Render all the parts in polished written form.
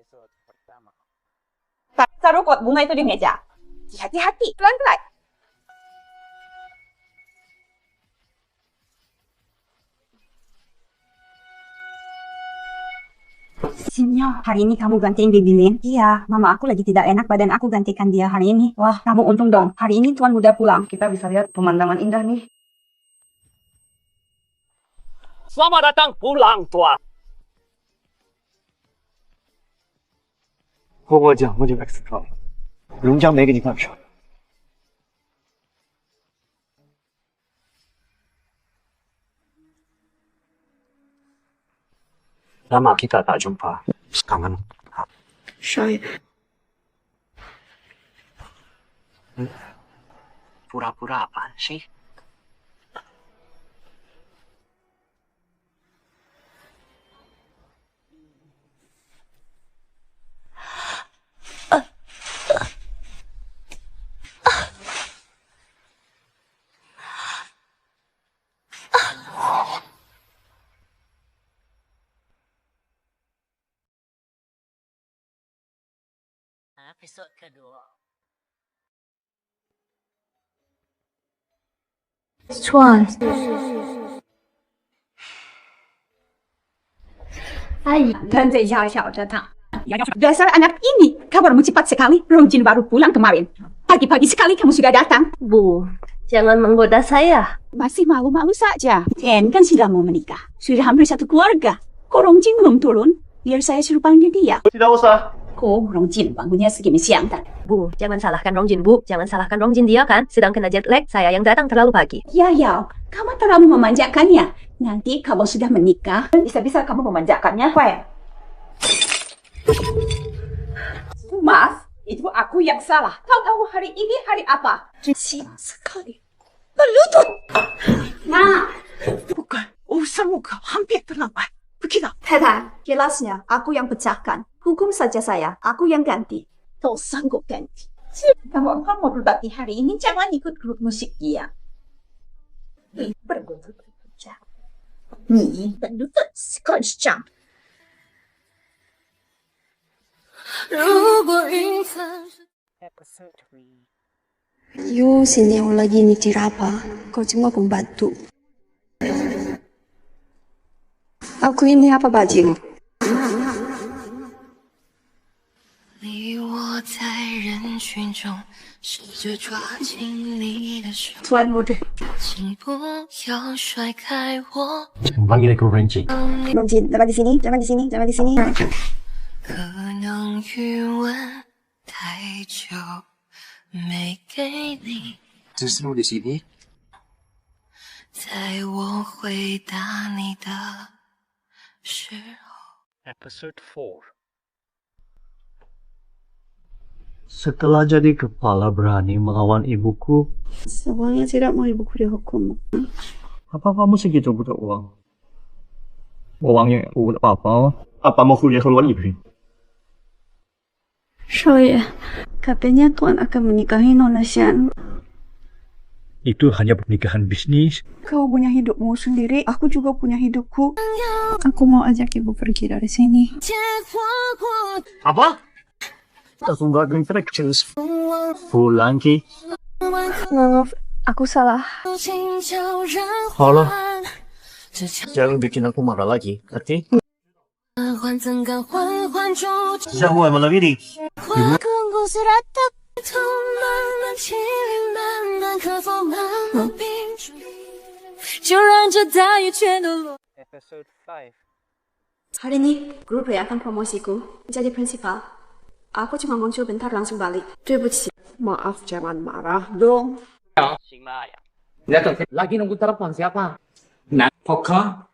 episode pertama. Taruh pot bunga itu di meja. Hati-hati, pelan-pelan. Sinyo, hari ini kamu gantiin baby Lin? Iya, mama aku lagi tidak enak badan aku gantikan dia hari ini. Wah, kamu untung dong. Hari ini tuan muda pulang. Kita bisa lihat pemandangan indah nih. Selamat datang pulang, Tuan. 和我讲，我就 X 了，龙江没给你干啥。 Lama kita tak jumpa. Kangen. Saya. Pura-pura apaan sih? Episode kedua. Tuan. Ay, dan Xiao datang. Dasar anak ini, kabarmu cepat sekali. Rongjin baru pulang kemarin. Pagi-pagi sekali kamu sudah datang. Bu, jangan menggoda saya. Masih malu-malu saja. Jen kan sudah mau menikah. Sudah hampir satu keluarga. Kok Rongjin belum turun? Biar saya suruh panggil dia. Tidak usah. Kok Rongjin bangunnya segini siang dan? Bu, jangan salahkan Rongjin, Bu. Jangan salahkan Rongjin, dia kan sedang kena jet lag. Saya yang datang terlalu pagi. Ya, kamu terlalu memanjakannya. Nanti kalau sudah menikah, bisa-bisa kamu memanjakannya. Maaf, itu aku yang salah. Tahu-tahu hari ini hari apa? Siang sekali. Berlutut. Nah, bukan. Usahamuka hampir terlambat. Begitu. Teta, jelasnya aku yang pecahkan. Hukum saja saya, aku yang ganti. Kau sanggup ganti. Kalau kamu berbakti hari ini, jangan ikut grup musik dia. Berlutut pecah. Nih, berlutut sekencang. Episode 3. Yo, sini aku lagi nyicir apa? Kau cuma pembantu. Aku ini apa baju? Tuan muda. Panggil aku Rongjin. Rongjin, jangan di sini, jangan di sini, jangan di sini. 可能余温太久没给你， Justru di sini. 在我回答你的时候。 Episode 4. Setelah jadi kepala berani melawan ibuku, Semuanya tidak mau ibuku dihukum. apa kamu segitu butuh uang? Uangnya udah apa? Apa mau kuliah ke luar negeri? Saya, katanya Tuan akan menikahi Nona Shan. Itu hanya pernikahan bisnis. Kau punya hidupmu sendiri, aku juga punya hidupku. Aku mau ajak ibu pergi dari sini. Apa? Aku nggak infectious. Pulang Ki. Maaf, aku salah. Halo. Jangan bikin aku marah lagi, oke? 缓怎敢缓缓住？ Siapa yang malam ini? 痛慢慢清零慢慢，可否慢慢屏住？就让这大雨全都落。 Episode 5. Hari ini, grup akan promosiku jadi prinsipal. Aku cuma muncul bentar langsung balik. 对不起. Maaf, jangan marah dong. Xingmaya. Lagi nunggu telepon siapa? Nah, Poka.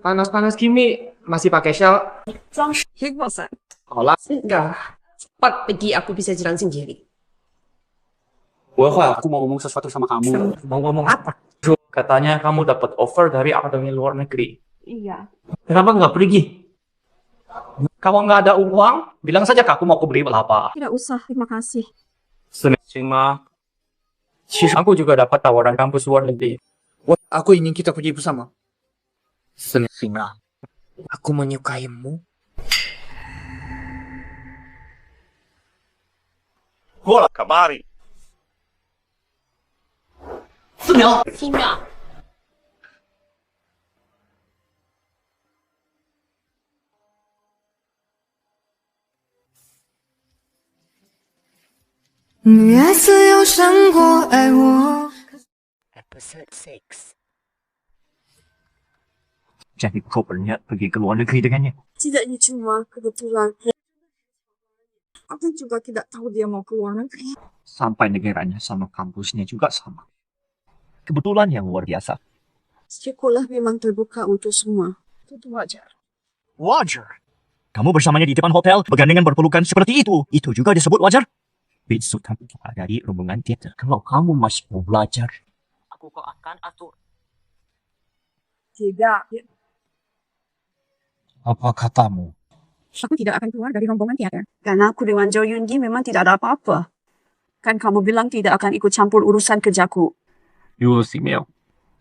Panas-panas Kimi masih pakai shell. Hikmasan. Olah. Enggak. Cepat pergi, aku bisa jalan sendiri. Aku mau ngomong sesuatu sama kamu. Mau ngomong apa? Katanya kamu dapat offer dari akademi luar negeri. Iya. Kenapa nggak pergi? Kalau nggak ada uang, bilang saja ke aku mau aku beli apa. Tidak usah, terima kasih. Cuma, aku juga dapat tawaran kampus luar negeri. Aku ingin kita pergi bersama. Singa, aku menyukaimu. Hola, kabari. 4秒。你爱自由胜过爱我。 Episode 6. Jadi kau berniat pergi ke luar negeri dengannya? Tidaknya cuma kebetulan. Aku juga tidak tahu dia mau ke luar negeri. Sampai negaranya sama kampusnya juga sama. Kebetulan yang luar biasa. Sekolah memang terbuka untuk semua. Itu wajar. Wajar. Kamu bersamanya di depan hotel, bergandengan berpelukan seperti itu. Itu juga disebut wajar? Besok kamu dari rombongan teater. Kalau kamu masih mau belajar. Aku kok akan atur. Tidak. Apa katamu? Aku tidak akan keluar dari rombongan teater. Karena aku dengan Jo Yun Gi memang tidak ada apa-apa. Kan kamu bilang tidak akan ikut campur urusan kerjaku. Yu Si Miao.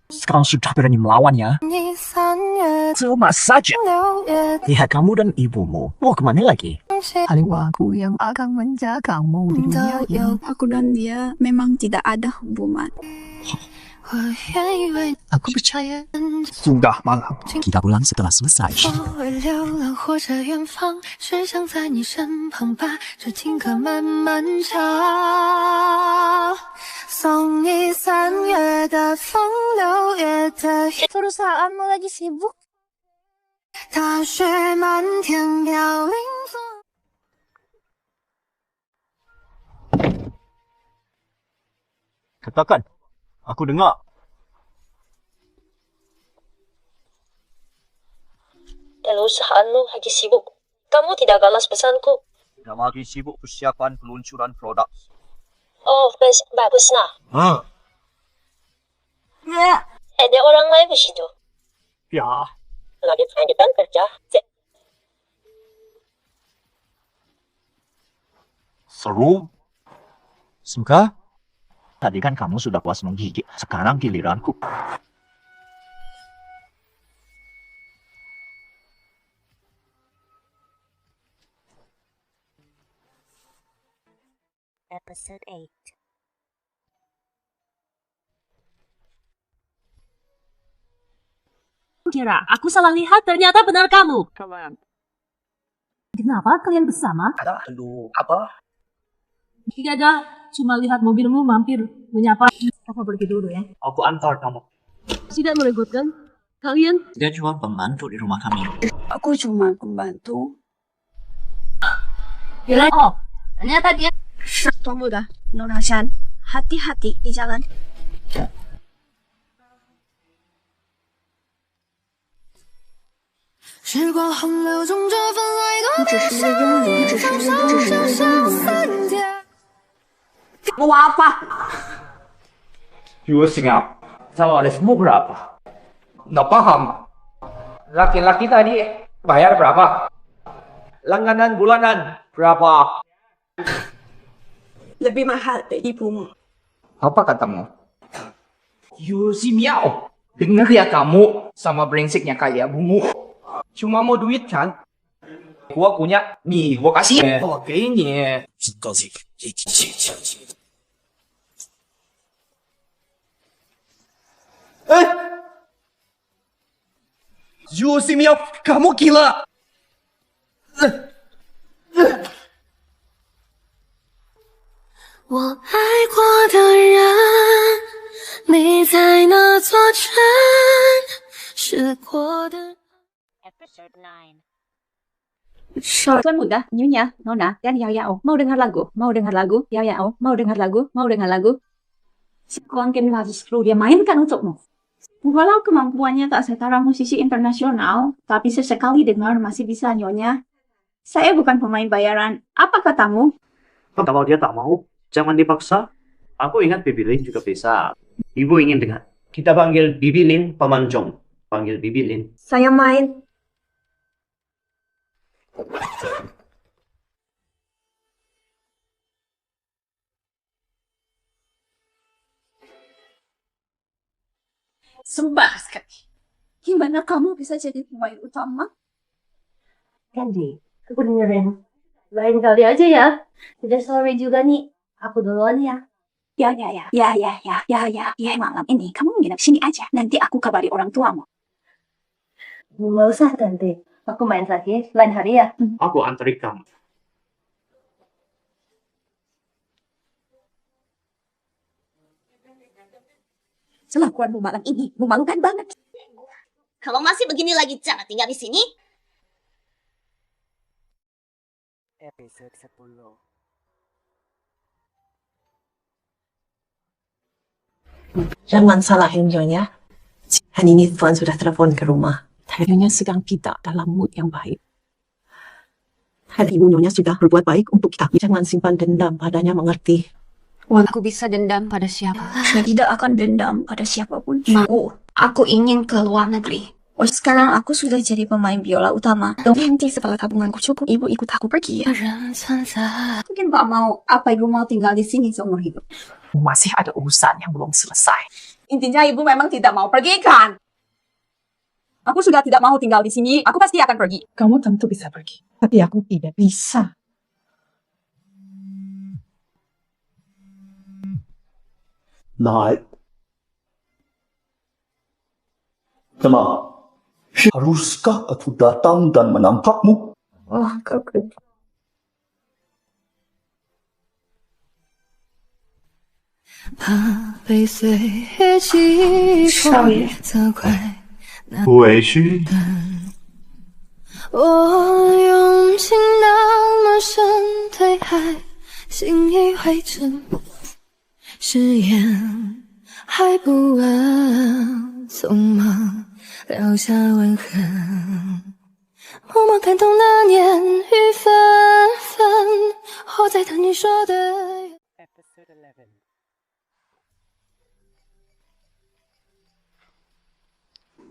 Sekarang sudah berani melawan ya? 你3月 Cuma saja. 6月 Lihat kamu dan ibumu. Mau kemana lagi? 还有aku yang akan menjagamu di dunia ini. Aku dan dia memang tidak ada hubungan. 我愿意为 Aku percaya. Sudah malam. Kita pulang setelah selesai. 我为流浪或者远方，只想在你身旁，把这情歌慢慢唱。送你3月的风，6月的雨。 Perusahaanmu lagi sibuk. 大雪漫天飘零风。 Katakan. Aku dengar. Perusahaanmu lagi sibuk. Kamu tidak balas pesanku. Tidak lagi sibuk persiapan peluncuran produk. Oh, baguslah. Ya. Ada orang lain di situ. Ya. Lanjutkan kerja. Seru. Suka? Tadi kan kamu sudah puas menggigit. Sekarang giliranku. Episode 8. Kira, aku salah lihat, ternyata benar kamu. Kalian. Kenapa kalian bersama? Aduh, apa? Tidak ada, cuma lihat mobilmu mampir menyapa. Aku pergi dulu ya. Aku antar kamu. Tidak meregut kan? Kalian? Dia cuma pembantu di rumah kami. Aku cuma pembantu. Oh, ternyata dia. Tunggu dah, Nona Shan. Hati-hati di jalan. 时光洪流中，这份爱多你只是一个佣人，你只是一个佣人。 Mau apa? Yu Si Miao. Sama liftmu berapa? Nggak paham. Laki-laki tadi bayar berapa? Langganan bulanan berapa? Lebih mahal dari ibumu. Apa katamu? Yu Si Miao. Dengar ya kamu sama brengseknya kayak bungu. Cuma mau duit kan? Gua punya, nih gua kasih. Oh, kayaknya. Yu Si Miao, kamu gila. 我爱过的人，你在那座城市过的。 Episode 9. Tuan muda, Nyonya, Nona, dan Yao Yao. Mau dengar lagu? Mau dengar lagu? Yao Yao, mau dengar lagu? Mau dengar lagu? Si Kuang Kim Lavis perlu dia mainkan untukmu. Walau kemampuannya tak setara musisi internasional, tapi sesekali dengar masih bisa Nyonya. Saya bukan pemain bayaran. Apa katamu? Kalau dia tak mau, jangan dipaksa. Aku ingat Bibi Lin juga bisa. Ibu ingin dengar. Kita panggil Bibi Lin Pamanjong. Panggil Bibi Lin. Saya main. Sembah sekali. Gimana kamu bisa jadi pemain utama? Candy, aku dengerin. Lain kali aja ya. Sudah sore juga nih. Aku duluan ya. Ya, malam ini kamu nginep sini aja. Nanti aku kabari orang tuamu. Nggak usah, Tante. Aku main lagi. Lain hari ya. Aku anterin kamu. Kelakuanmu malam ini memalukan banget. Kalau masih begini lagi, jangan tinggal di sini. Episode 10. Jangan salahin Nyonya. Hari ini Tuan sudah telepon ke rumah. Nyonya sedang tidak dalam mood yang baik. Hari ibu Nyonya sudah berbuat baik untuk kita. Jangan simpan dendam padanya, mengerti? Aku bisa dendam pada siapa? Saya tidak akan dendam pada siapapun. Mau, aku ingin ke luar negeri. Oh, sekarang aku sudah jadi pemain biola utama. Nanti setelah tabunganku cukup, ibu ikut aku pergi ya. Mungkin Pak mau, apa ibu mau tinggal di sini seumur hidup? Masih ada urusan yang belum selesai. Intinya ibu memang tidak mau pergi kan? Aku sudah tidak mau tinggal di sini. Aku pasti akan pergi. Kamu tentu bisa pergi. Tapi aku tidak bisa. Naik. Kenapa? Haruskah aku datang dan menangkapmu? Oh, kau pergi. 怕被岁月击少爷破，责怪委屈。我用情那么深，对爱心已灰尘，誓言还不稳，匆忙留下吻痕。默默感动那年雨纷纷，我在等你说的。 Episode 11.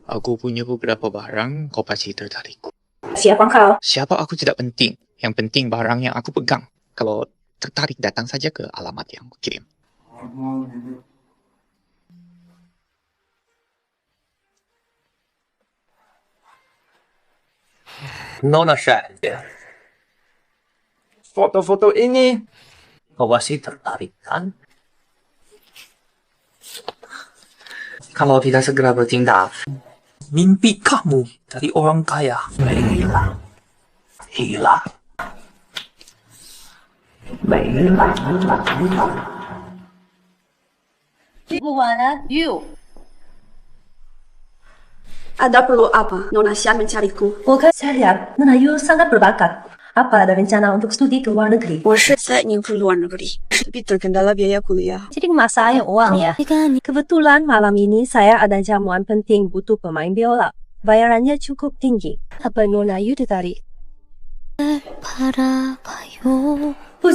Aku punya beberapa barang, kau pasti tertarik. Siapa kau? Siapa aku tidak penting. Yang penting barang yang aku pegang. Kalau tertarik, datang saja ke alamat yang aku kirim. Nona Shandy. Foto-foto ini kau pasti tertarik kan? Kalau tidak segera bertindak, mimpi kamu dari orang kaya hilang. Hilang. Luana, you. Ada perlu apa? Nona Xia mencariku. Saya lihat Nona Yu sangat berbakat. Apa ada rencana untuk studi ke luar negeri? Saya ingin ke luar negeri, tapi terkendala biaya kuliah. Jadi masalah uang ya. Kebetulan malam ini saya ada jamuan penting butuh pemain biola. Bayarannya cukup tinggi. Apa Nona Yu tertarik?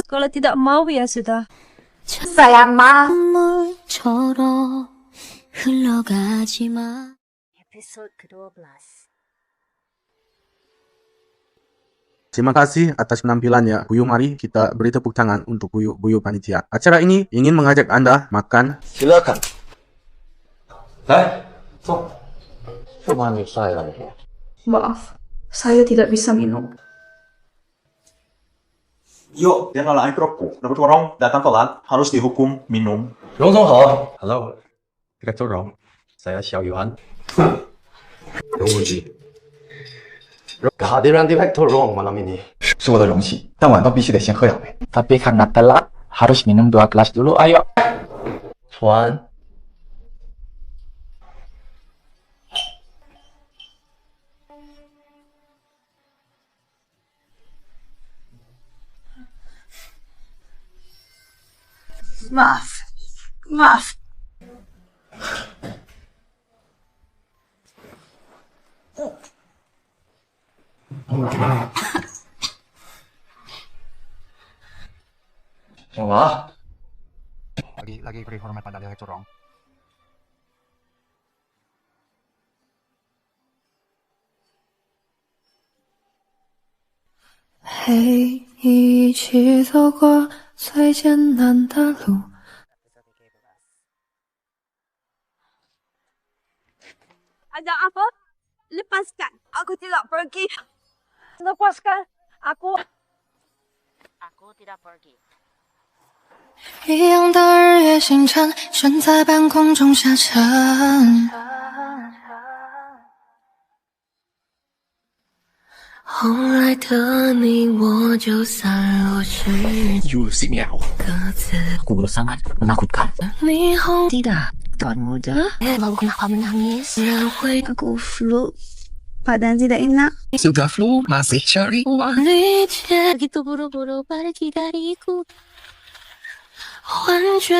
Kalau tidak mau ya sudah. Saya mau. Episode ke-12. Terima kasih atas penampilannya, Buyu. Mari kita beri tepuk tangan untuk Buyu panitia. Acara ini ingin mengajak Anda makan. Silakan. Temani saya. Maaf, saya tidak bisa minum. Yuk, janganlah ikropku. Dapat orang datang telat, harus dihukum minum. Hello, Direktur Rong. Saya Xiao Yuan. Kehadiran Direktur Rong malam ini 是我的荣幸，但晚饭必须得先喝两杯。 Tapi karena telat, harus minum 2 gelas dulu, ayo. Tuan. Maaf. Wah. Lagi beri hormat pada Direktur Rong.嘿，一起走过最艰难的路。 Ada apa? Lepaskan. Aku tidak pergi. Lepaskan. Aku. Aku tidak pergi. 一样的日月星辰，悬在半空中下沉。后来的你我就散落时， You si Miao. 各自 Aku sangat menakutkan. 霓虹 Tidak, Tuan Muda. Lalu kenapa menangis? 然会 Aku flu. Badan tidak enak. Sudah flu, masih cari uang. 理解 Begitu buru-buru pergi dariku. 幻觉，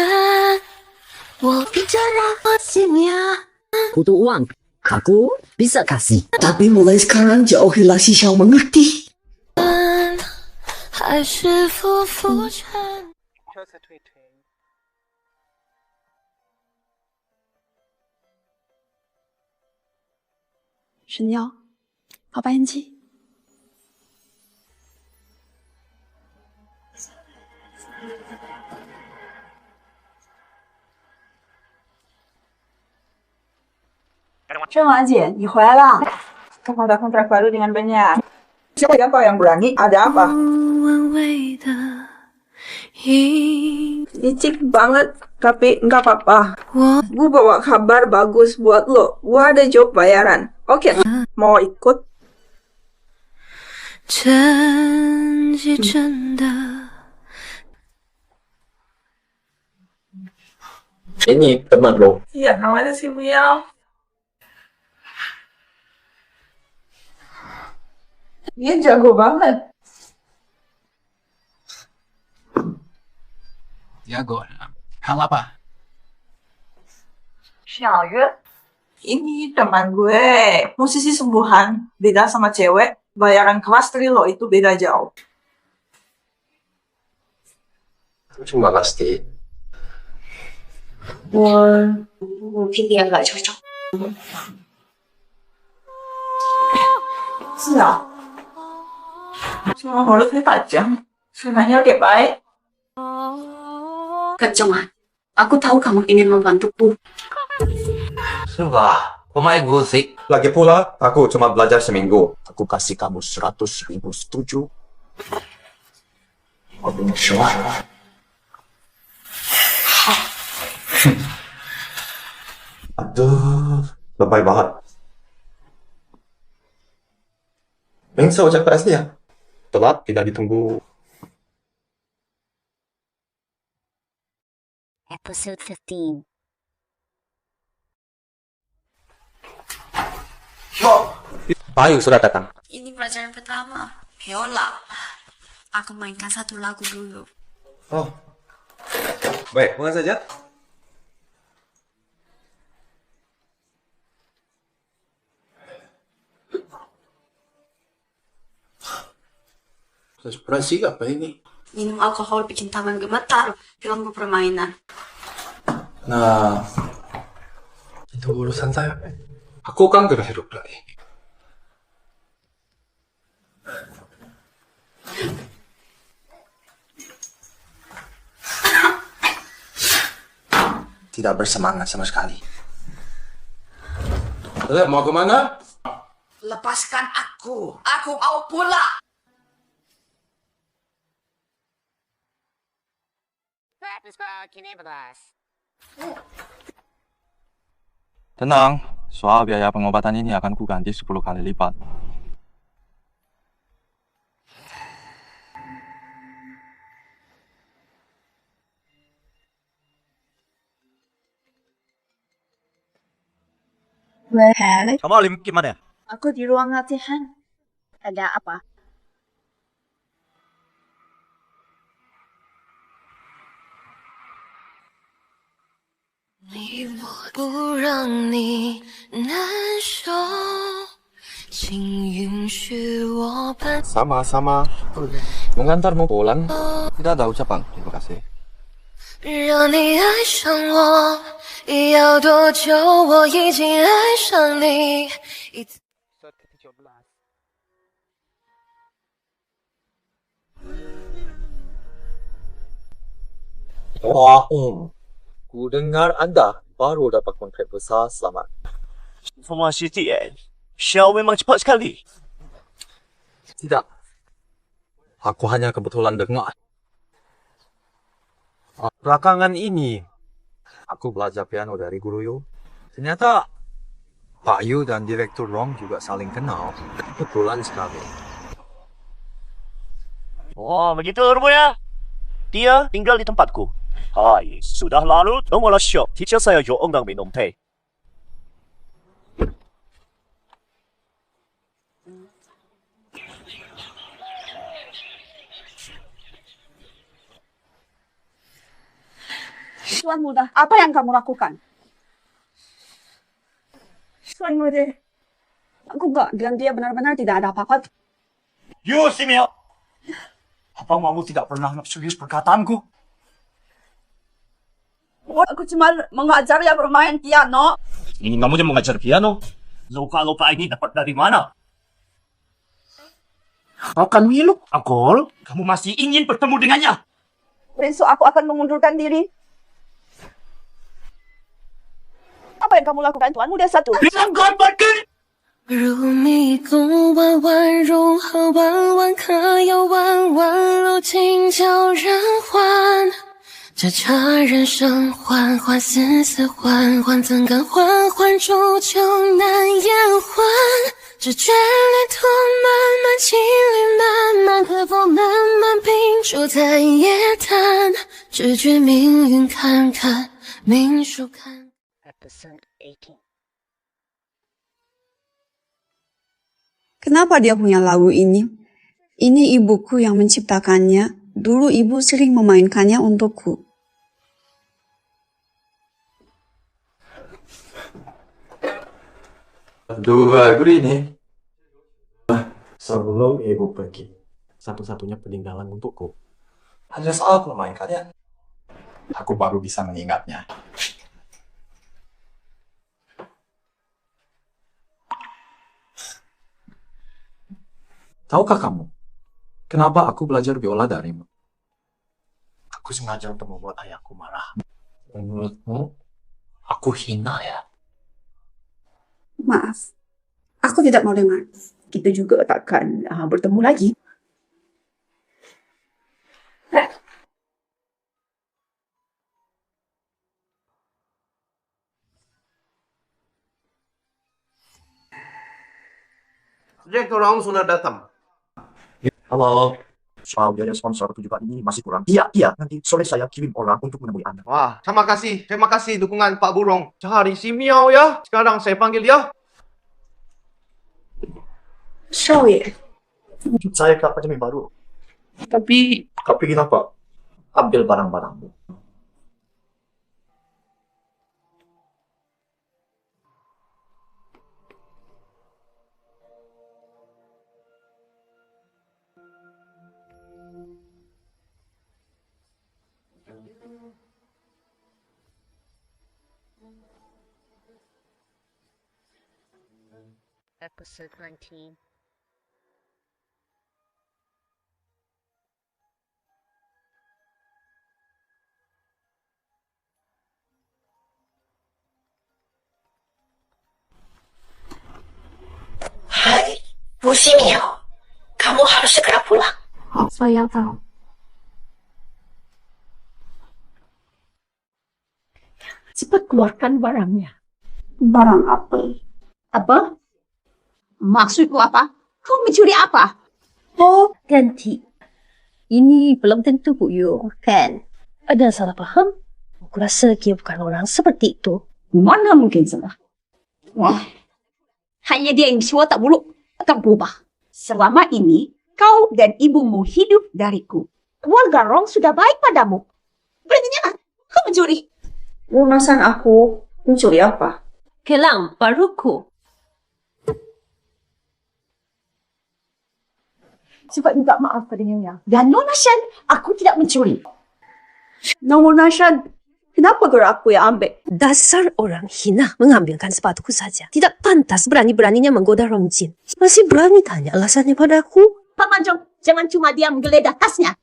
我 Bicara hasilnya. Butuh uang. Aku bisa kasih. Tapi mulai sekarang jauhilah si Xiao mengerti. 还是浮浮沉。神妖，好白烟机。郑婉姐，你回来了。Kau pada kontrak baru dengan banyak. Siapa kau yang berani? Ada apa? 微微的影， Licik banget, tapi nggak apa-apa. 我 Gue bawa kabar bagus buat lo. Gue ada job bayaran. Oke, mau ikut? 真迹真的。 Ini teman lo. Iya, namanya si Miao. Dia jago banget. Jago. Hal apa? Xiaoyue. Ini teman gue. Musisi sungguhan. Beda sama cewek. Bayaran kelas 3 lo itu beda jauh. Terima kasih. Mungkin dia nggak cocok. 是啊。Semua mulutnya tajam. Sunanya kayak baik. Jangan. Aku tahu kamu ingin membantuku. Sudah, pemain musik. Lagi pula, aku cuma belajar seminggu. Aku kasih kamu 100.000 setuju. Aduh, lebay banget. Bengsa ojek PSD ya? Telat, tidak ditunggu. Episode 15. Bayu sudah datang. Ini pelajaran pertama. Biola. Aku mainkan satu lagu dulu. Oh, baik, mulai saja. Ekspresi apa ini? Minum alkohol bikin tangan gemetar. Ganggu permainan. Nah, itu urusan saya. Aku kan gak hidup lagi. Tidak bersemangat sama sekali. Mau kemana? Lepaskan aku. Aku mau pulang. Tenang, soal biaya pengobatan ini akan kuganti 10 kali lipat. Kamu Alim gimana? Aku di ruang latihan. Ada apa? Sama-sama. Mengantarmu pulang. Tidak ada ucapan. Terima kasih. 让你爱上我，要多久？我已经爱上你。 Wah, ku dengar Anda baru dapat kontrak besar, selamat. Informasi TN. Xiao memang cepat sekali. Tidak. Aku hanya kebetulan dengar. Belakangan ini, aku belajar piano dari guru Yu. Ternyata Pak Yu dan Direktur Rong juga saling kenal. Kebetulan sekali. Oh, begitu rupanya. Dia tinggal di tempatku. Hai, sudah lalu, tunggulah syok. Teacher saya有onggang minum teh. Tuan muda, apa yang kamu lakukan? Tuan muda, aku enggak, dan dia benar-benar tidak ada apa-apa. Yu, Simio. Apa kamu tidak pernah serius perkataanku? Aku cuma mengajar dia bermain piano. Ingin kamu yang mengajar piano? Luka-luka ini dapat dari mana? Kau kan Wilu? Akol, kamu masih ingin bertemu dengannya? Besok aku akan mengundurkan diri. Apa yang kamu lakukan, Tuan Muda Satu? Jangan pergi! 如迷宫弯弯如何弯弯，可又弯弯，路径叫人还。这刹人生缓缓，丝丝缓缓，怎敢缓缓铸就难言欢？这眷恋途漫漫，情侣漫漫，可否慢慢屏住在夜谈？只觉命运坎坎，命数坎。Episode 18. Kenapa dia punya lagu ini? Ini ibuku yang menciptakannya. Dulu ibu sering memainkannya untukku. Dua lagu ini. Sebelum ibu pergi, satu-satunya peninggalan untukku. Hanya saat memainkannya, aku baru bisa mengingatnya. Tahukah kamu, kenapa aku belajar biola darimu? Aku sengaja untuk membuat ayahku marah. Menurutmu, aku hina ya? Maaf, aku tidak mau dengar. Kita juga takkan bertemu lagi. Direktur Rong sudah datang. Halo. Soal biaya sponsor 7 juta ini masih kurang. Iya. Nanti sore saya kirim orang untuk menemui Anda. Wah, terima kasih dukungan Pak Burong. Cari si Miao ya. Sekarang saya panggil dia. Shoye. Saya ke akademi baru. Tapi kenapa? Ambil barang-barangmu. Episode 19. Hai, Bu Simio. Kamu harus segera pulang. Saya tahu. Cepat keluarkan barangnya. Barang apa? Apa? Maksudku apa? Kau mencuri apa? Oh, ganti. Ini belum tentu Bu Yu, kan? Ada salah paham? Aku rasa dia bukan orang seperti itu. Mana mungkin salah? Wah, hanya dia yang bisa tak buluk akan berubah. Selama ini, kau dan ibumu hidup dariku. Keluarga Rong sudah baik padamu. Berarti kau mencuri. Lunasan aku mencuri apa? Gelang baruku. Cepat minta maaf pada Nyonya. Dan Nona Shan, aku tidak mencuri. Nona Shan, kenapa gerak aku yang ambil? Dasar orang hina mengambilkan sepatuku saja. Tidak pantas berani-beraninya menggoda Rong Jin. Masih berani tanya alasannya padaku. Pak Manjong, jangan cuma diam menggeledah tasnya.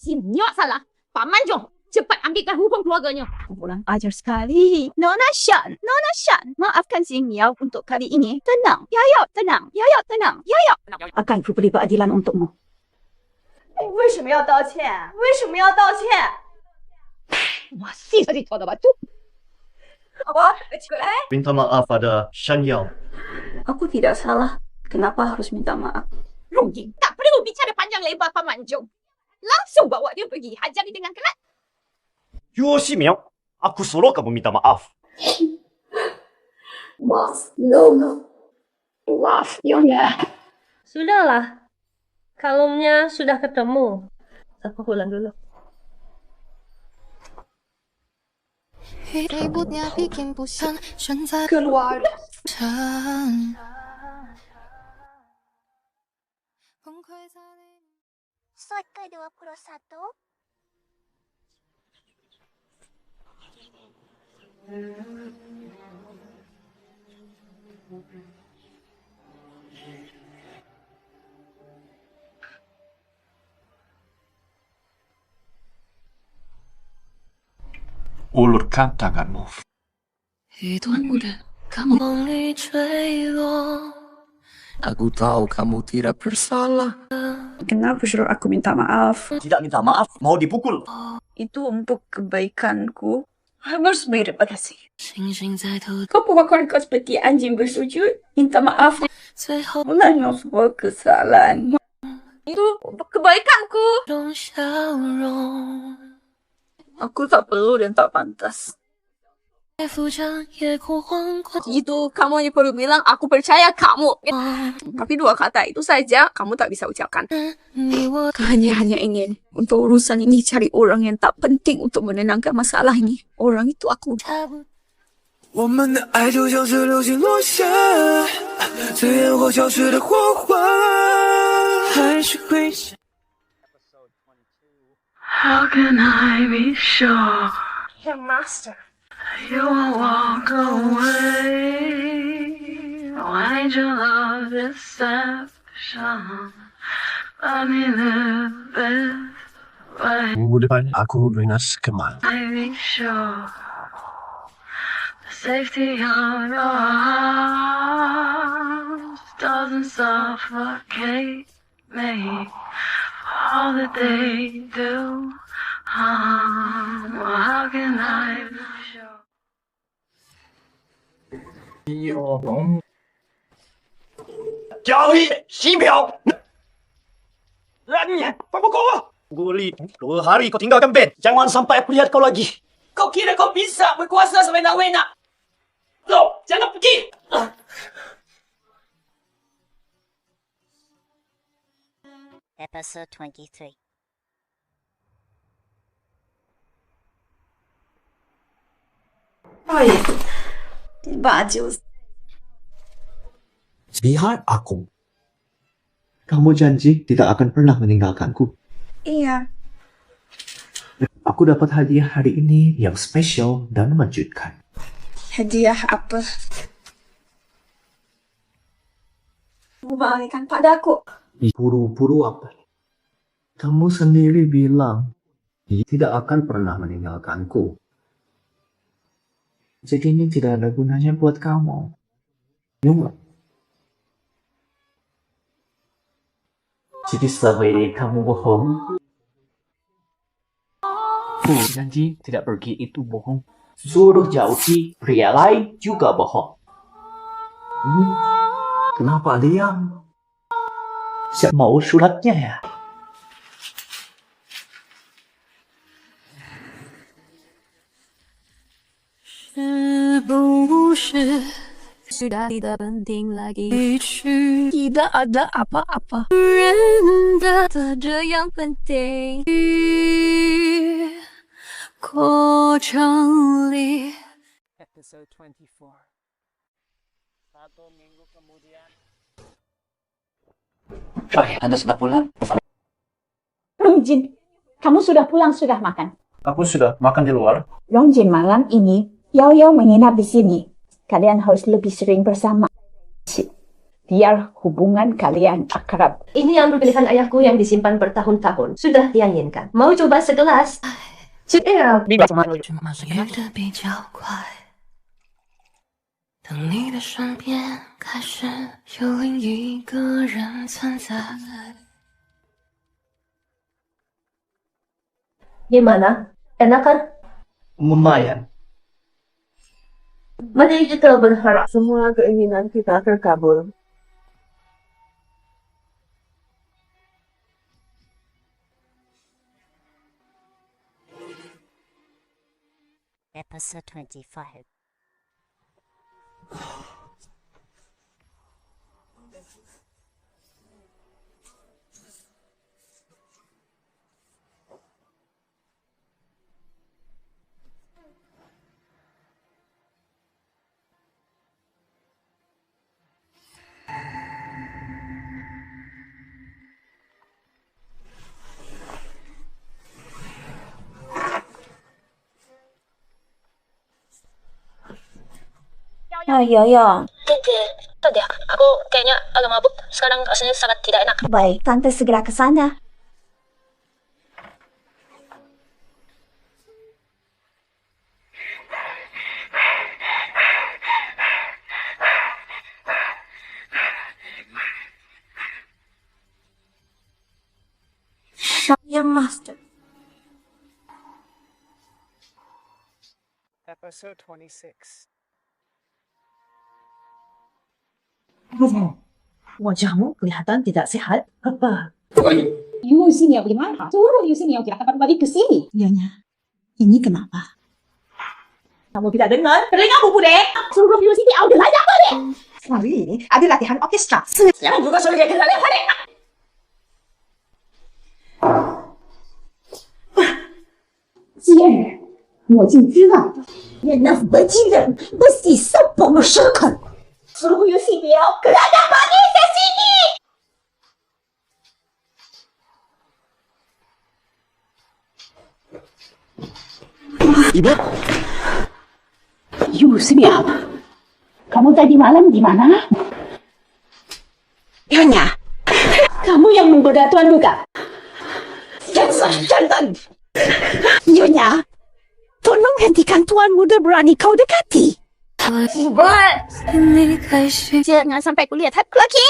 Sinyok salah. Pak Manjong, cepat ambilkan hubung keluarganya. Kurang ajar sekali. Nona Shan, maafkan Xing Miao untuk kali ini. Tenang, Yaya, tenang. Akan ku beri keadilan untukmu. 为什么要道歉？为什么要道歉？我细着你做的吧，就。 Apa? Cepat. Minta maaf pada Shan Yao. Aku tidak salah. Kenapa harus minta maaf? Rugi, tak perlu bicara panjang lebar Pak Manjong. Langsung bawa dia pergi, hajar dia dengan kerat. Yu Ximiao, aku suruh kamu minta maaf. Maaf, no. Maaf, Nyonya. Sudahlah. Kalungnya sudah ketemu. Aku pulang dulu. Ributnya bikin pusing, keluar. Slot ke-21. Ulurkan tanganmu. Tuan muda, kamu Aku tahu kamu tidak bersalah. Kenapa suruh aku minta maaf? Tidak minta maaf, mau dipukul. Itu untuk kebaikanku. Harus berterima kasih. Kau perlakuan kau seperti anjing bersujud. Minta maaf. Mulanya semua kesalahan. Itu untuk kebaikanku. Aku tak perlu dan tak pantas. Itu kamu hanya perlu bilang aku percaya kamu. Tapi dua kata itu saja kamu tak bisa ucapkan. Hanya ingin untuk urusan ini cari orang yang tak penting untuk menenangkan masalah ini. Orang itu aku. 我们的爱就像是流星落下，最烟火消失的火花，还是会想。How can I be sure? Your master. You won't walk away when your love is special. I need the best way. Minggu depan aku lunas kemal. I be sure the safety of your arms doesn't suffocate me. All that they do, how can I be sure? 交易10秒. Apa kau? Guli, 2 hari kau tinggalkan band. Jangan sampai aku lihat kau lagi. Kau kira kau bisa berkuasa semena-mena? Loh, jangan pergi. Episode 23. Ay, baju. Lihat aku. Kamu janji tidak akan pernah meninggalkanku. Iya. Aku dapat hadiah hari ini yang spesial dan mengejutkan. Hadiah apa? Berikan padaku. Buru-buru apa? Kamu sendiri bilang dia tidak akan pernah meninggalkanku. Jadi ini tidak ada gunanya buat kamu. Yuk. Jadi selama ini kamu bohong. Janji tidak pergi itu bohong. Suruh jauhi pria lain juga bohong. Kenapa diam? Siap mau suratnya ya? Sudah tidak penting lagi. Tidak ada apa-apa. Tak ada yang penting. 过程里 Episode 24. 1 minggu kemudian. Anda sudah pulang? Longjin, kamu sudah pulang, sudah makan? Aku sudah makan di luar. Longjin, malam ini Yao Yao menginap di sini. Kalian harus lebih sering bersama. biar hubungan kalian akrab. Ini yang pilihan ayahku yang disimpan bertahun-tahun. Sudah dianginkan. Mau coba segelas? Sudah. 跃得比较快。当你的身边开始有另一个人存在。 Gimana? Enak kan? Lumayan. Mari kita berharap semua keinginan kita terkabul. Episode 25. Yoyo. Tadi aku kayaknya agak mabuk. Sekarang rasanya sangat tidak enak. Baik, Tante segera ke sana. Your master. Episode 26. Wajahmu kelihatan tidak sehat. Apa? Yu Ximiao gimana? Suruh Yu Ximiao kita akan balik ke sini. Nyonya, ini kenapa? Kamu tidak dengar? Telingamu budek. Suruh Yu Ximiao belajar budek. Hari ini ada latihan orkestra. Sekarang juga suruh dia kembali budek. 贱人，我就知道，你那北京人不是什么时刻。Suruh Yu Ximiao kelihatan balik ke sini. Ibu? Yu Ximiao, kamu tadi malam di mana? Nyonya, kamu yang menggoda Tuan bukan? Jangan. Nyonya, tolong hentikan Tuan muda berani kau dekati. Jangan sampai kulihat hati lagi.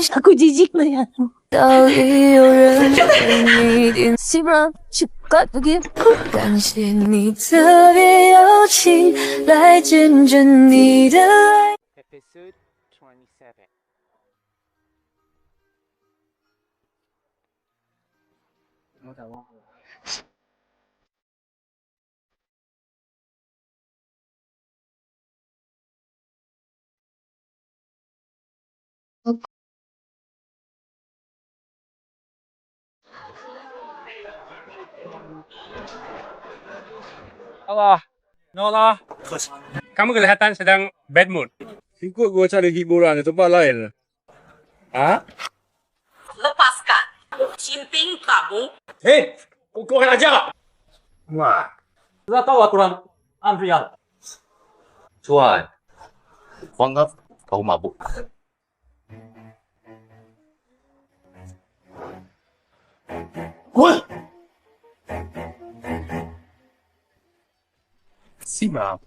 Aku jijik melihatmu. 到底有人对你希望去怪不给不感谢你特别邀请来见证你的爱。 Episode 27. Allah, Nola, kamu kelihatan sedang bad mood. Ikut gua cari hiburan di tempat lain. Ha? Lepaskan cimping kamu. Hei, kurang ajar. Wah, sudah tahu aturan antrian. Tuan, kau anggap kau mabuk. Wah. Sima.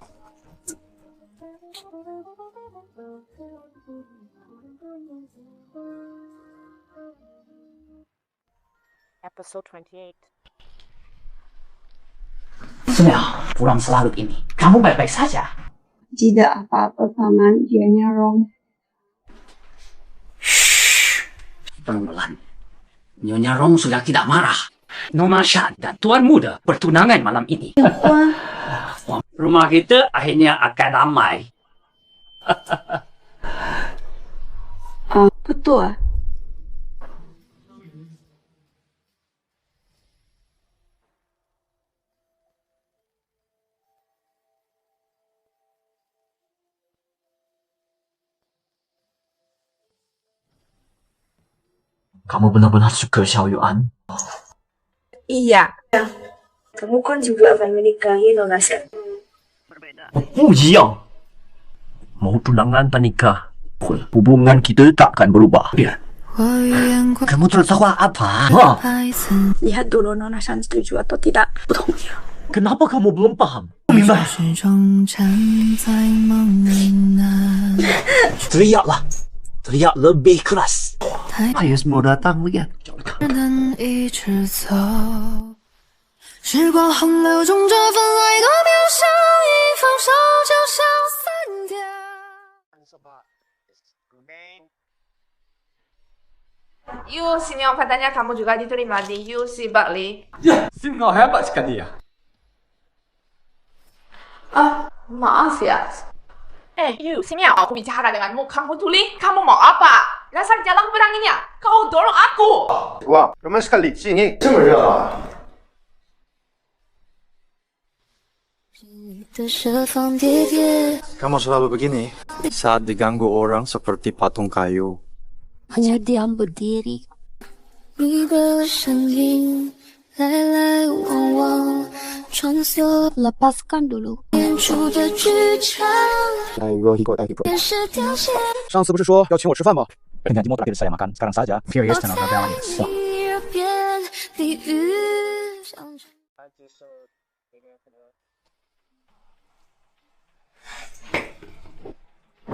Episode 28. Sudah, pulang selalu ini. Kamu baik-baik saja. Tidak apa-apa, Paman. Nyonya Rong. Pelan-pelan. Nyonya Rong sudah tidak marah. Nona Shan dan Tuan Muda bertunangan malam ini. Rumah kita akhirnya akan ramai. Betul. Kamu benar-benar suka Xiao Yuan? Iya. Kamu kan juga akan menikahi Nona Shan. Oh iya. Mau tunangan tak nikah? Hubungan kita takkan berubah. Kamu tertawa apa? Lihat dulu Nona Shan setuju atau tidak. Kenapa kamu belum paham? Teriaklah. Teriak lebih keras. Ayo semua datang lihat. 一直走，时光洪流中这份爱多渺小，一放手就像散掉。 You Simeon katanya kamu juga diterima di UC Berkeley. Ya, Simeon hebat sekali ya. Maaf ya. You Simeon, aku bicara denganmu, kamu tuli, kamu mau apa? Dasar jalan berangnya, kau dorong aku. Wah, ramai sekali sini. Sebenarnya. Kamu selalu begini saat diganggu orang seperti patung kayu. Hanya diam berdiri. 你的声音来来往往，穿梭 lepaskan dulu 演出的剧场。电视凋谢。上次不是说要请我吃饭吗？Ganti mau terakhir saya makan, sekarang saja. Furious dan Alabama.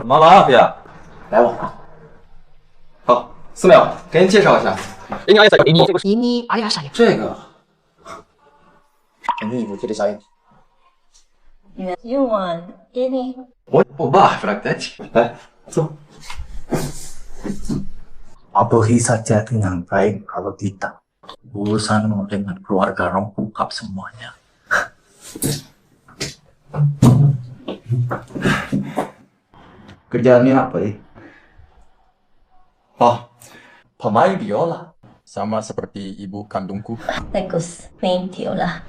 Maaf ya. 来我。好，寺庙，给您介绍一下。Ini ayah saya. Ini ayah saya. 这个。Ini ibu tiri saya. Yuan, ini. Oh, bah, praktek. So. Apa saja dengan baik kalau tidak. Urusanmu dengan keluarga Rong ungkap semuanya. Kerjaannya apa ya? Pemain biola. Sama seperti ibu kandungku. Bagus, main biola.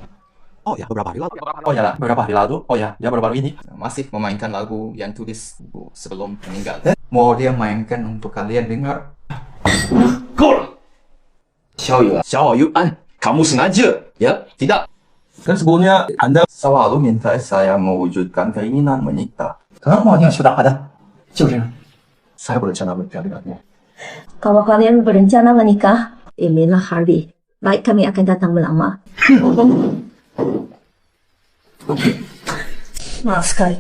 Oh ya, beberapa hari lalu. Oh ya, beberapa hari lalu. Oh ya, dia baru-baru ini masih memainkan lagu yang tulis sebelum meninggal. Mau dia mainkan untuk kalian dengar. Xiao Yuan, kamu sengaja, ya? Tidak. Kan sebelumnya Anda selalu minta saya mewujudkan keinginan menikah. Kenapa yang sudah ada? Saya berencana menikah denganmu. Kalau kalian berencana menikah, inilah hari. Baik kami akan datang melamar. Maaf sekali.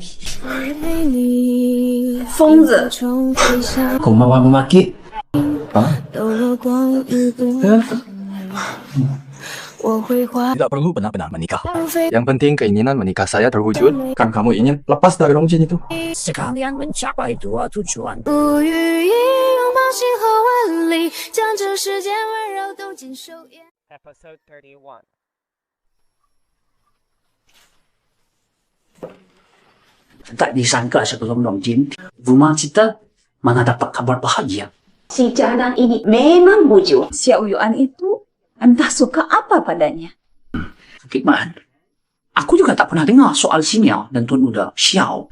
疯子。 Kau mau memaki? Tidak perlu benar-benar menikah. Yang penting keinginan menikah saya terwujud. Kan kamu ingin lepas dari Rongjin itu. Sekalian mencapai dua tujuan. 不语意拥抱星河万里，将这世间温柔都尽收眼。 Episode 31. Tak disangka sebelum Rongjin, rumah kita mana dapat kabar bahagia. Si Jadang ini memang bujur. Xiao Yuan itu entah suka apa padanya. Kikman, aku juga tak pernah dengar soal si Miao dan Tuan Muda Xiao.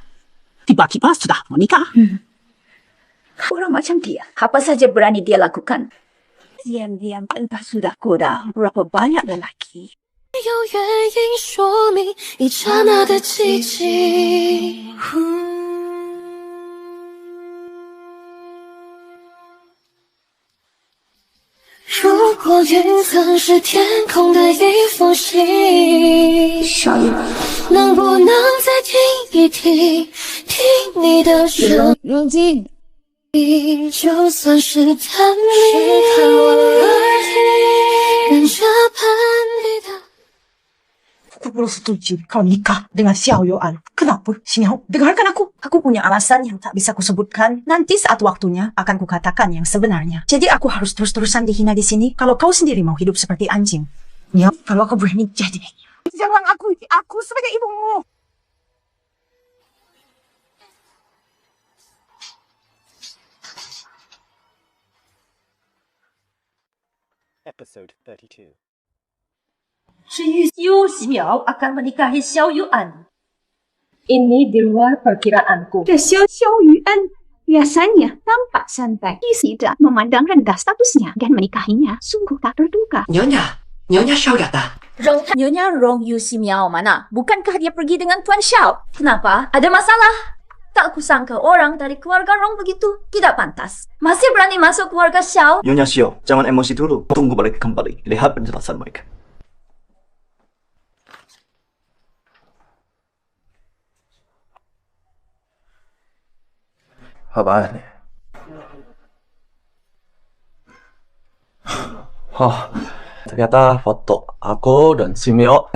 Tiba-tiba sudah menikah. Orang macam dia, apa saja berani dia lakukan. Diam-diam entah sudah kurang berapa banyak lelaki. 有原因说明一刹那的寂静。如果云层是天空的一封信，能不能再听一听，听你的声音？就算是探秘，跟着盼你的。 Aku belum setuju kau nikah dengan Xiao Yuan. Kenapa, Xiao? Dengarkan aku. Aku punya alasan yang tak bisa kusebutkan. Nanti saat waktunya akan kukatakan yang sebenarnya. Jadi aku harus terus-terusan dihina di sini. Kalau kau sendiri mau hidup seperti anjing. Ya, kalau kau berani jadi. Jangan aku sebagai ibumu. Episode 32. Yu Ximiao akan menikahi Xiao Yuan. Ini di luar perkiraanku. Xiao Yuan biasanya tampak santai. Tidak memandang rendah statusnya dan menikahinya sungguh tak terduga. Nyonya Xiao datang. Nyonya Rong Yu Ximiao mana? Bukankah dia pergi dengan Tuan Xiao? Kenapa? Ada masalah? Tak kusangka orang dari keluarga Rong begitu tidak pantas. Masih berani masuk keluarga Xiao. Nyonya Xiao, jangan emosi dulu. Tunggu mereka kembali. Lihat penjelasan mereka. 好吧。Oh, ternyata foto aku dan Simeo.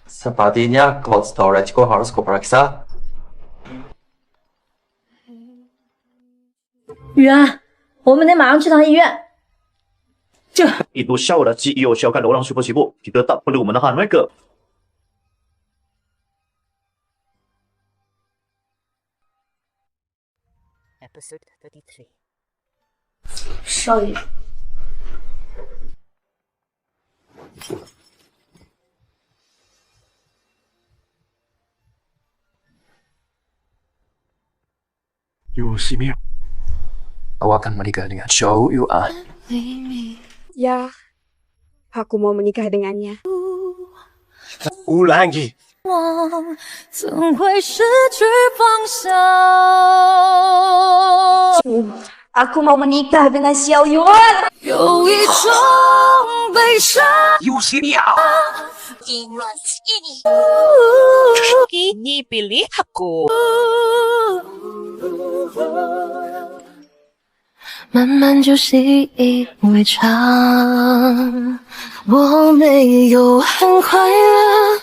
Sepertinya cloud storageku harus kuperiksa. 雨安，我们得马上去趟医院。 Itu Xiao dah CEO Xiao kan orang super sibuk. Kita tak perlu menahan mereka. Episode 33. 少爷， Yu Simeo. Kau akan menikah dengan Xiao Yuan. Ya, aku mau menikah dengannya. Ulangi. 怎会失去方向？ Aku mau menikah dengan Xiao Yuan. 有一种悲伤。 Yu Simeo. Ini pilih aku. 慢慢就习以为常，我没有很快乐，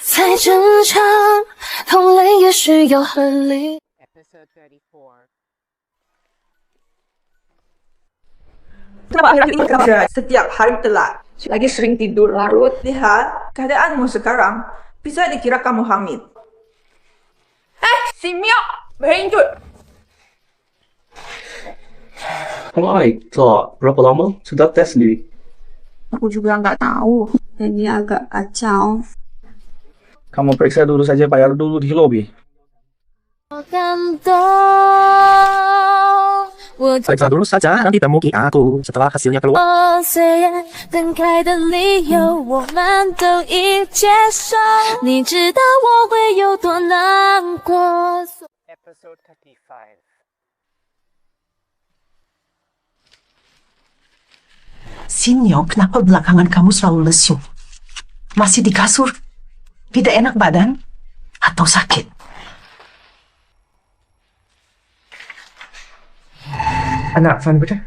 才正常，痛累也需要合理。 Episode 34. Kenapa akhir-akhir ini kamu setiap hari telat? Lagi sering tidur larut. Lihat, keadaanmu sekarang. Bisa dikira kamu hamil. Simeo! Berhenti! Baik, so berapa lama sudah tes sendiri? Aku juga nggak tahu. Ini agak kacau. Kamu periksa dulu saja, bayar dulu di lobby. 我感动，我 Periksa dulu saja, nanti temui aku setelah hasilnya keluar. 虽然分开的理由我们都已接受，你知道我会有多难过。 Episode 35. Sinyo, kenapa belakangan kamu selalu lesu? Masih di kasur? Tidak enak badan? Atau sakit? Anak Van betul?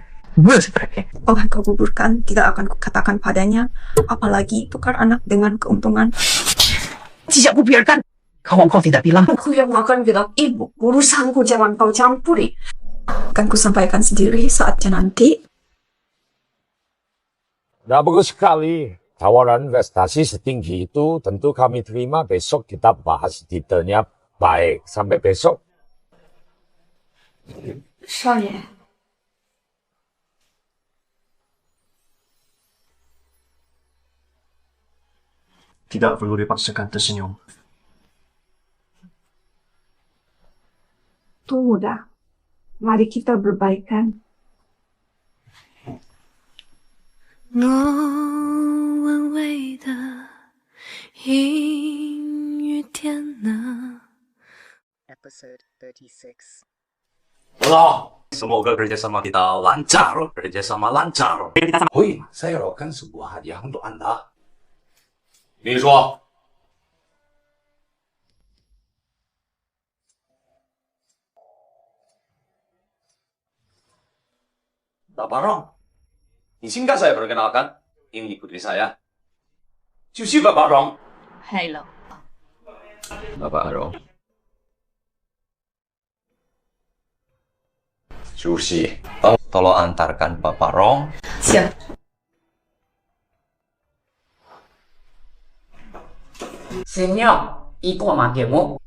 Oh, kau gugurkan tidak akan kukatakan padanya, apalagi tukar anak dengan keuntungan. Tidak kubiarkan. Kau tidak bilang. Aku yang akan bilang, ibu, urusanku jangan kau campuri. Akan kusampaikan sendiri saatnya nanti. Nah, bagus sekali. Tawaran investasi setinggi itu tentu kami terima. Besok kita bahas detailnya baik. Sampai besok. 少爷， Tidak perlu dipaksakan tersenyum. tunggu dah. Mari kita berbaikan. 诺微微的阴雨天呢。 Episode 36. Semoga kerjasama kita lancar. Kerjasama lancar. Hui, saya bawakan sebuah hadiah untuk Anda. Ni说 Bapak Rong, izinkan saya perkenalkan. Ini putri saya. Cuci Bapak Rong. Hello. Bapak Rong. Cuci. Tolong antarkan Bapak Rong. Siap. Senyum, itu matimu.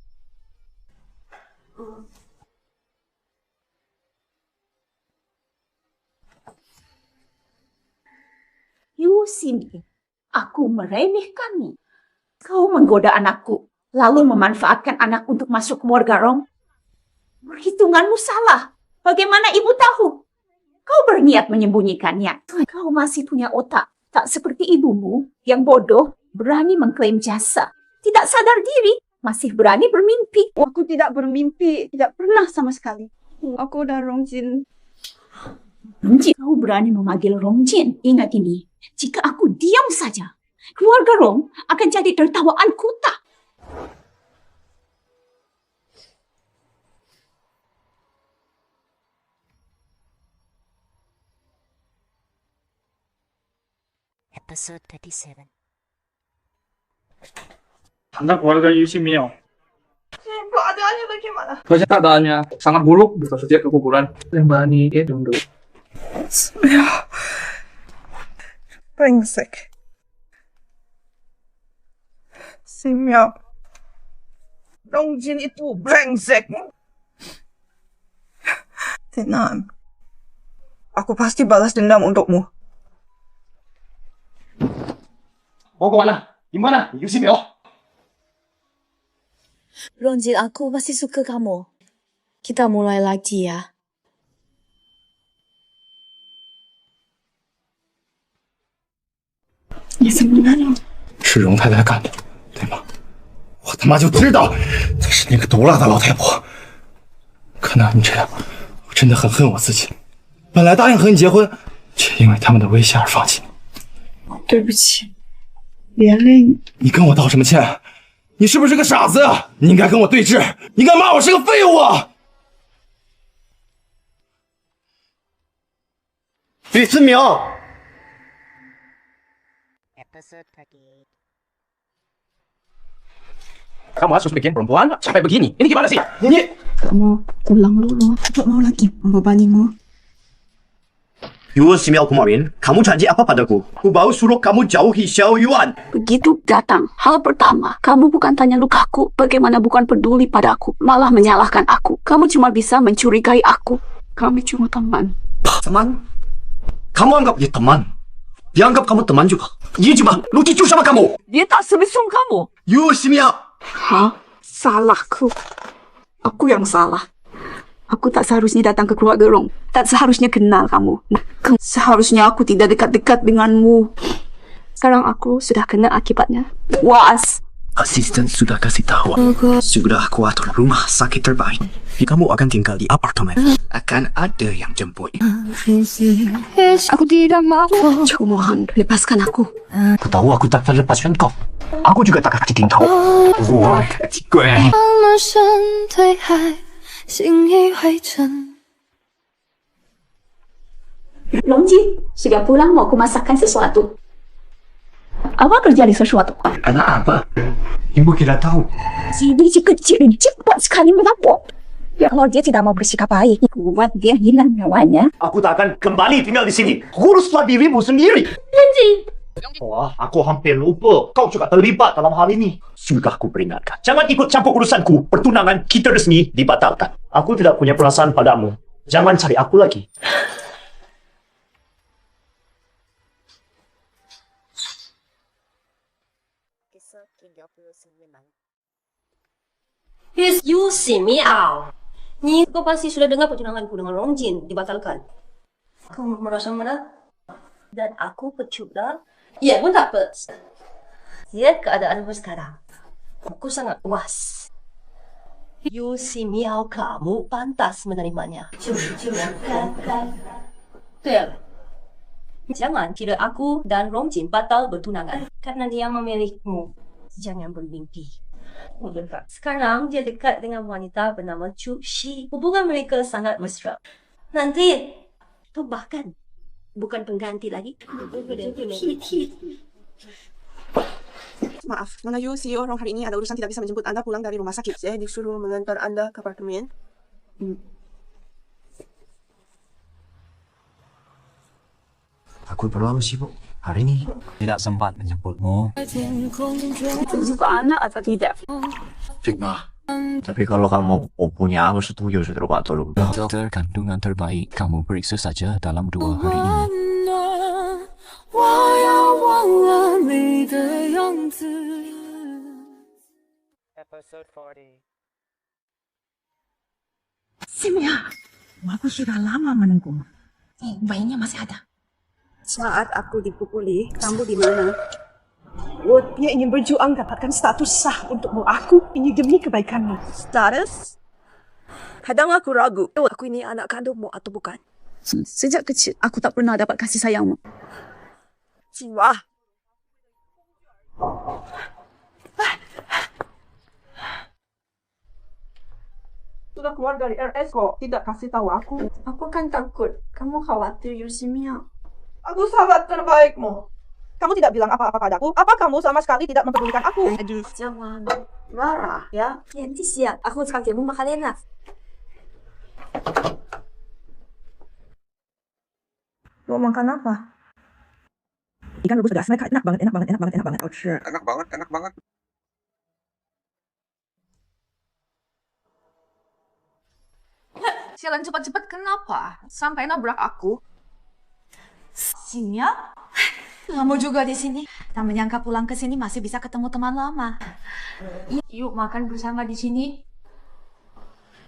You sini, aku meremehkanmu. Kau menggoda anakku, lalu memanfaatkan anak untuk masuk keluarga Rong. Perhitunganmu salah. Bagaimana ibu tahu? Kau berniat menyembunyikannya. Kau masih punya otak, tak seperti ibumu yang bodoh berani mengklaim jasa. Tidak sadar diri, masih berani bermimpi. Aku tidak bermimpi, tidak pernah sama sekali. Aku dan Rongjin. Rongjin, kau berani memanggil Rongjin. Ingat ini, jika aku diam saja, keluarga Rong akan jadi tertawaan kuta. Episode 37. Anda keluarga Yusi Miao. Keadaannya bagaimana? Keadaannya sangat buruk, bisa setiap keguguran. Yang berani dulu. Brengsek. Si Miao. Rongjin itu brengsek. Tenang. Aku pasti balas dendam untukmu. Mau kemana? Gimana? Yusi Miao? Rongjin, aku masih suka kamu. Kita mulai lagi ya. 你怎么来了？是荣太太干的，对吗？我他妈就知道她是那个毒辣的老太婆。看到你这样，我真的很恨我自己。本来答应和你结婚，却因为他们的威胁而放弃你。对不起，连累你。你跟我道什么歉？你是不是个傻子？你应该跟我对峙，你敢骂我是个废物啊！吕思明。 Episode 38. Kamu harus bikin perempuan sampai begini. Ini gimana sih? Ini kamu pulang dulu. Tidak mau lagi membebanimu. Yuan Ximiao kemarin, kamu janji apa padaku? Ku baru suruh kamu jauhi Xiao Yuan. Begitu datang, hal pertama, kamu bukan tanya lukaku, bagaimana bukan peduli padaku, malah menyalahkan aku. Kamu cuma bisa mencurigai aku. Kami cuma teman. Teman? Kamu anggap dia teman? Dia anggap kamu teman juga. Dia cuma lucu sama kamu. Dia tak sebesar kamu. Yuan Ximiao. Hah? Salahku. Aku yang salah. Aku tak seharusnya datang ke keluarga Rong. Tak seharusnya kenal kamu. Seharusnya aku tidak dekat-dekat denganmu. Sekarang aku sudah kena akibatnya. Was. Asisten sudah kasih tahu. Sudah aku atur rumah sakit terbaik. Kamu akan tinggal di apartemen. Akan ada yang jemput. Aku tidak mau. Aku mohon, lepaskan aku. Aku tahu aku tak akan lepaskan kau. Aku juga tak akan kasih kau. Wah, gue. 心已灰尘。 Rongjin, sudah pulang mau aku masakkan sesuatu. Apa kerja di sesuatu? Karena apa? Ibu tidak tahu. Si biji kecil ini cepat sekali melapor. Ya kalau dia tidak mau bersikap baik, buat dia hilang nyawanya. Aku tak akan kembali tinggal di sini. Uruslah dirimu sendiri. Rongjin. Wah, aku hampir lupa. Kau juga terlibat dalam hal ini. Sudah aku peringatkan. Jangan ikut campur urusanku. Pertunangan kita resmi dibatalkan. Aku tidak punya perasaan padamu. Jangan cari aku lagi. Here's you, Ximiao. Ni kau pasti sudah dengar pertunanganku dengan Rongjin dibatalkan. Kau merasa mana? Dan aku pecunda. Ya pun tak apa. Lihat keadaanmu sekarang. Aku sangat puas. You Ximiao, kamu pantas menerimanya. Kan? Betul. Jangan kira aku dan Rongjin batal bertunangan karena dia memilihmu. Jangan bermimpi. Sekarang dia dekat dengan wanita bernama Chu Shi. Hubungan mereka sangat mesra. Nanti itu bahkan bukan pengganti lagi. Maaf, Nona Yu, CEO Rong hari ini ada urusan tidak bisa menjemput Anda pulang dari rumah sakit. Saya disuruh mengantar Anda ke apartemen. Aku terlalu sibuk hari ini. Tidak sempat menjemputmu. Suka anak atau tidak? Fitnah. Tapi kalau kamu punya aku setuju sudah Pak tolong. Dokter kandungan terbaik kamu periksa saja dalam 2 hari ini. 我要忘了你的样子。 Episode 40. Simia, aku sudah lama menunggu. Bayinya masih ada. Saat aku dipukuli, kamu di mana? Dia ingin berjuang dapatkan status sah untukmu. Aku ini demi kebaikanmu. Status? Kadang aku ragu, aku ini anak kandungmu atau bukan. Sejak kecil, aku tak pernah dapat kasih sayangmu. Jiwa. Sudah keluar dari RS kok, tidak kasih tahu aku. Aku kan takut. Kamu khawatir, Yusimia. Aku sahabat terbaikmu. Kamu tidak bilang apa-apa padaku. Apa kamu sama sekali tidak mempedulikan aku? Aduh, jangan marah ya. Nanti siap. Aku sekarang kamu makan enak. Mau makan apa? Ikan rebus pedas mereka enak banget, enak banget, enak banget, enak banget. Oh, sure. Enak banget, enak banget. Sialan cepat-cepat kenapa? Sampai nabrak aku. Sinya? Kamu juga di sini. Tak menyangka pulang ke sini masih bisa ketemu teman lama. Yuk makan bersama di sini.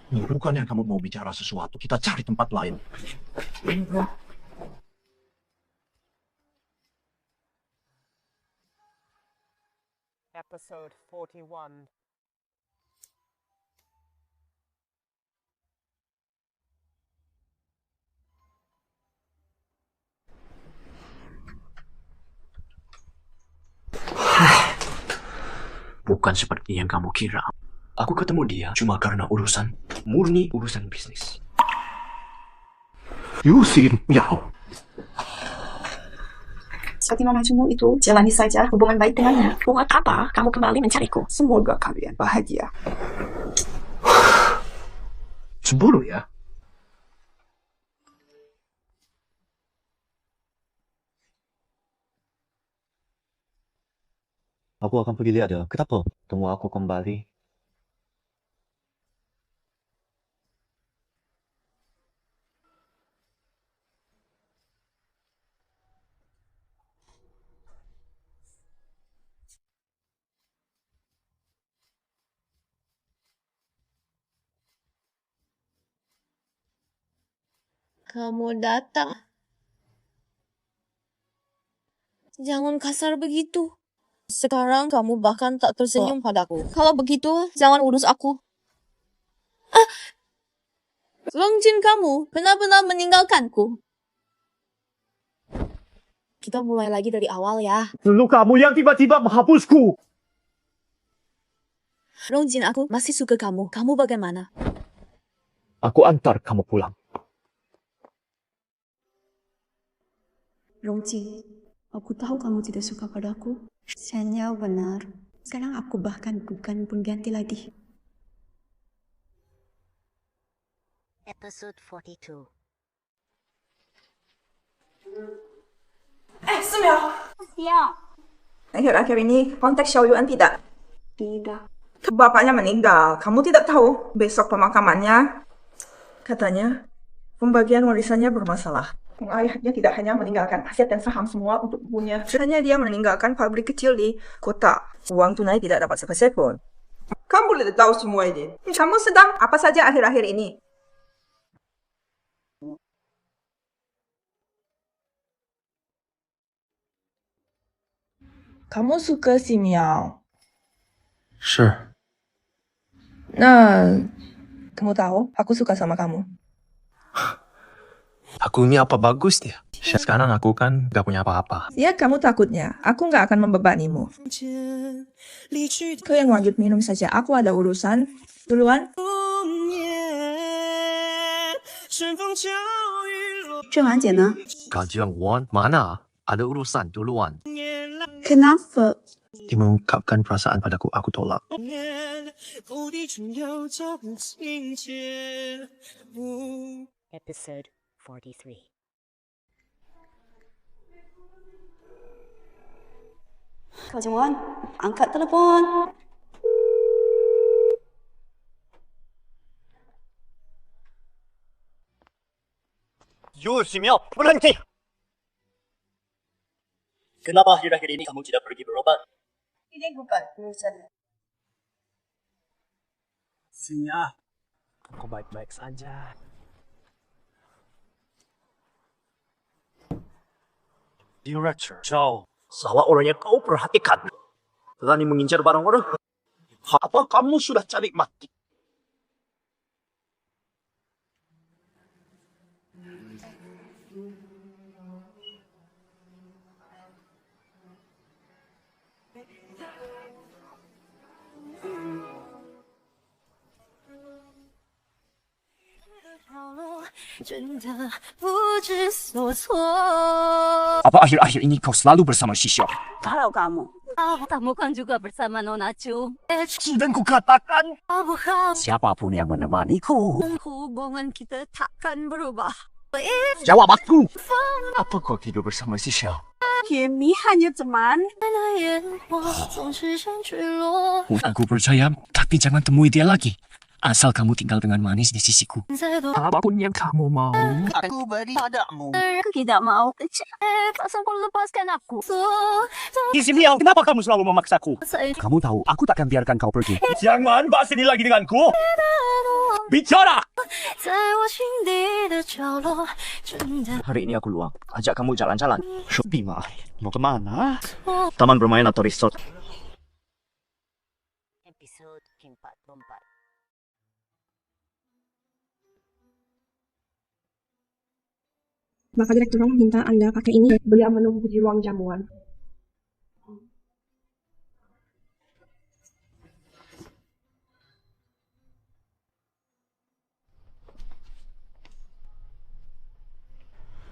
Bukannya kamu mau bicara sesuatu, kita cari tempat lain. Episode 41. Bukan seperti yang kamu kira. Aku ketemu dia cuma karena murni urusan bisnis. Yusin, Miao. Seperti mamamu itu, jalani saja hubungan baik dengannya. Buat apa kamu kembali mencariku? Semoga kalian bahagia. Cemburu ya? Aku akan pergi lihat dia. Kenapa? Tunggu aku kembali. Kamu datang. Jangan kasar begitu. Sekarang kamu bahkan tak tersenyum padaku. Kalau begitu, jangan urus aku. Longjin kamu benar-benar meninggalkanku. Kita mulai lagi dari awal ya. Dulu kamu yang tiba-tiba menghapusku. Longjin, aku masih suka kamu. Kamu bagaimana? Aku antar kamu pulang. Longjin, aku tahu kamu tidak suka padaku. Sayangnya benar. Sekarang aku bahkan bukan pengganti lagi. Episode 42. Semia. Siap. Akhir-akhir ini kontak Xiao Yuan tidak? Tidak. Bapaknya meninggal. Kamu tidak tahu besok pemakamannya? Katanya pembagian warisannya bermasalah. Ayahnya tidak hanya meninggalkan aset dan saham semua untuk ibunya. Hanya dia meninggalkan pabrik kecil di kota. Uang tunai tidak dapat sepeser pun. Kamu boleh tahu semua ini. Kamu sedang apa saja akhir-akhir ini? Kamu suka si Miao? Sure. Nah, kamu tahu aku suka sama kamu. Aku ini apa bagus dia? Sekarang aku kan gak punya apa-apa. Ya, kamu takutnya. Aku nggak akan membebanimu. Kau yang wajib minum saja. Aku ada urusan. Duluan. 郑婉姐呢 Kajian Wan mana? Ada urusan duluan. Kenapa? Dia mengungkapkan perasaan padaku, aku tolak. Episode 43. Kau Jungwon, angkat telepon. Yusimia, berhenti! Kenapa akhir-akhir ini kamu tidak pergi berobat? Ini bukan urusan. Sinya, aku baik-baik saja. Director Chow, salah orang yang kau perhatikan. Berani mengincar barang orang? Apa kamu sudah cari mati? Apa akhir-akhir ini kau selalu bersama Shisha? Kalau kamu. Kamu kan juga bersama Nona Chu. Sudah kukatakan. Siapapun yang menemaniku. Hubungan kita takkan berubah. Jawab aku. Apa kau tidur bersama Shisha? Kami hanya teman. Aku percaya, tapi jangan temui dia lagi. Asal kamu tinggal dengan manis di sisiku. Apapun yang kamu mau, aku beri padamu. Aku tidak mau. Asal kau lepaskan aku. Isi Miao, kenapa kamu selalu memaksaku? Kamu tahu, aku takkan biarkan kau pergi. Jangan bahas ini lagi denganku. Bicara! Hari ini aku luang. Ajak kamu jalan-jalan. Bima, mau kemana? Taman bermain atau resort? Episode 44. Maka direktur minta Anda pakai ini. Beliau menunggu di ruang jamuan.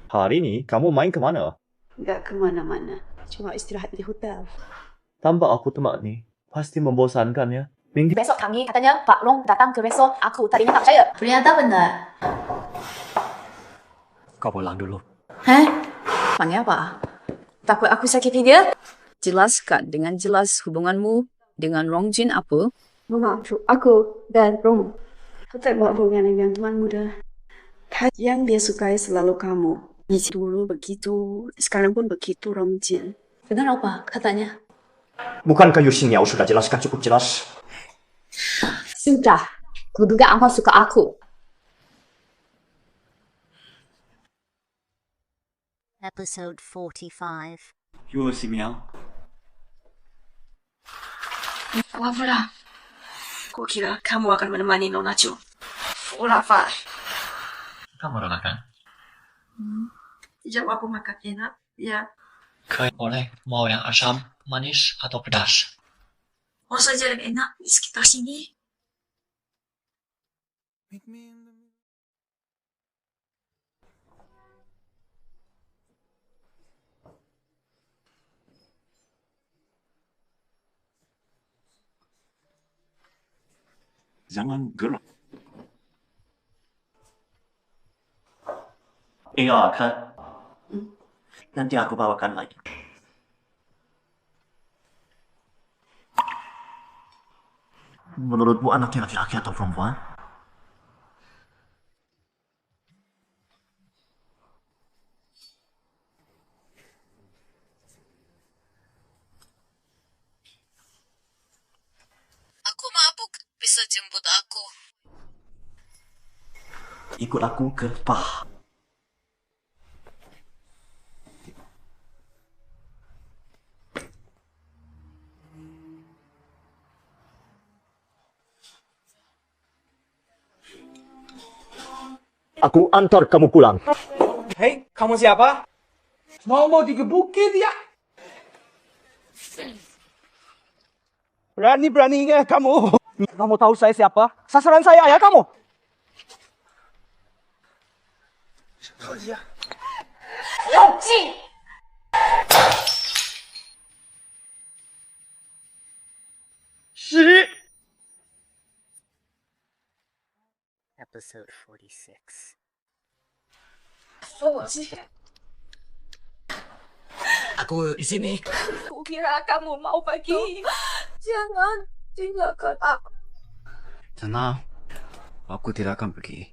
Hari ini kamu main kemana? Enggak kemana-mana. Cuma istirahat di hotel. Tanpa aku temani, pasti membosankan ya. Besok kami katanya Pak Long datang ke resto. Aku tadinya tak percaya. Ternyata benar. Kau pulang dulu. Hah? Panggil apa? Takut aku sakiti dia? Jelaskan dengan jelas hubunganmu dengan Rongjin apa? Mama, aku dan Rong. Kita buat hubungan dengan teman muda. Yang dia sukai selalu kamu. Dulu begitu, sekarang pun begitu Rongjin. Benar apa katanya? Bukankah Yusin Miao sudah jelaskan cukup jelas? Sudah. Kuduga engkau suka aku. Episode 45. Yusin Miao. Wafula. Kukira kamu akan menemani Nona Chu. Ulafa. Kamu rasakan? Jawab aku makan enak, ya. Boleh, mau yang asam, manis, atau pedas? Mau saja yang enak di sekitar sini. Jangan gerak. Iya kan? Nanti aku bawakan lagi. Menurutmu anaknya laki-laki atau perempuan? Aku mabuk. Bisa jemput aku. Ikut aku ke spa. Aku antar kamu pulang. Hei, kamu siapa? Mau digebukin dia? Berani-beraninya kamu. Kamu tahu saya siapa? Sasaran saya ya kamu. Rongjin! Episode 46. Aku di sini. Kukira kamu mau pergi. Jangan tinggalkan aku. Tenang, aku tidak akan pergi.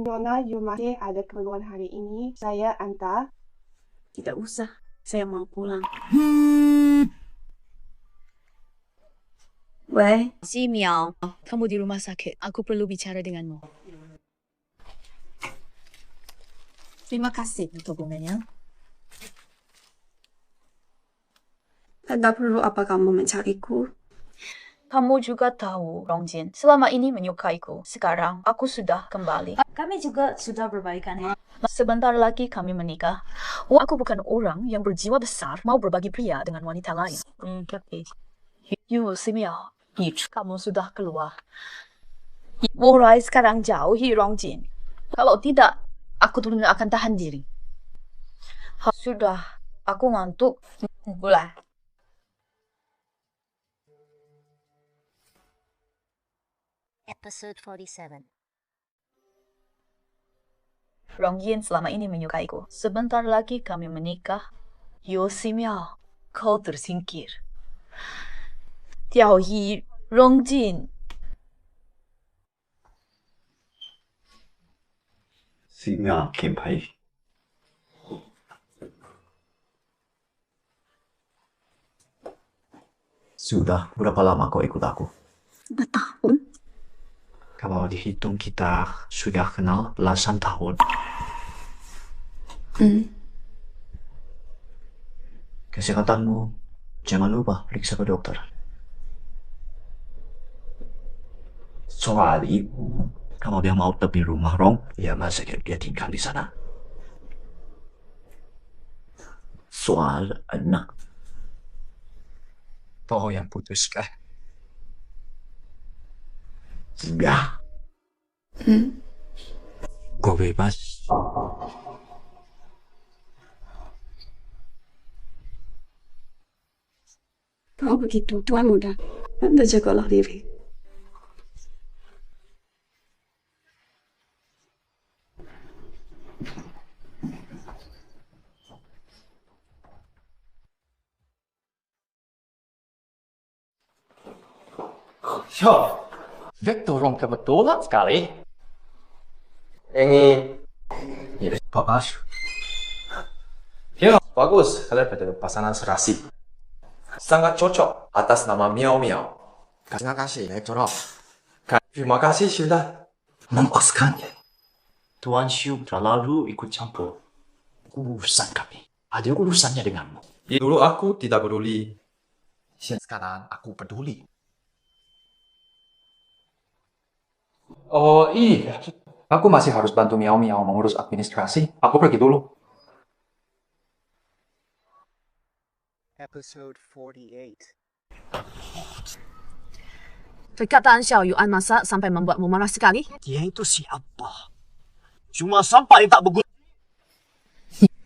Nona, you masih ada keperluan hari ini. Saya antar. Tidak usah. Saya mau pulang. Wei. Si Miao, kamu di rumah sakit. Aku perlu bicara denganmu. Terima kasih untuk hubungannya. Tak perlu apa kamu mencariku. Kamu juga tahu, Rongjin, selama ini menyukaiku. Sekarang, aku sudah kembali. Kami juga sudah berbaikan. Sebentar lagi kami menikah. Aku bukan orang yang berjiwa besar mau berbagi pria dengan wanita lain. Yu, Si Miao, kamu sudah keluar. Mulai sekarang jauhi Rongjin. Kalau tidak, aku turun akan tahan diri. Sudah, aku ngantuk. Mulai. Episode 47. Rongjin selama ini menyukaiku. Sebentar lagi kami menikah. Yu Si Miao, kau tersingkir. Jauhi Rongjin. Si Miao Kim Pai. Sudah berapa lama kau ikut aku? 2 tahun. Kalau dihitung kita sudah kenal belasan tahun. Kesehatanmu jangan lupa periksa ke dokter. Soal ibu, kalau dia mau tetap di rumah Rong, ya masa dia tinggal di sana. Soal anak, kau yang putuskan. Sudah. Kau bebas. Kalau begitu, Tuan Muda, Anda jagalah diri. Yo, Victor Rong kebetulan sekali. Ini bagus. Ya, bagus. Kalian pada pasangan serasi. Sangat cocok atas nama Miao Miao. Terima kasih, Victor Rong. Terima kasih sudah memuaskan. Tuan Xiu terlalu ikut campur urusan kami. Ada urusannya denganmu. Dulu aku tidak peduli. Sekarang aku peduli. Oh iya, aku masih harus bantu Miao Miao mengurus administrasi. Aku pergi dulu. Episode 48. Perkataan Xiao Yuan masa sampai membuatmu marah sekali? Dia itu siapa? Cuma sampah yang tak berguna.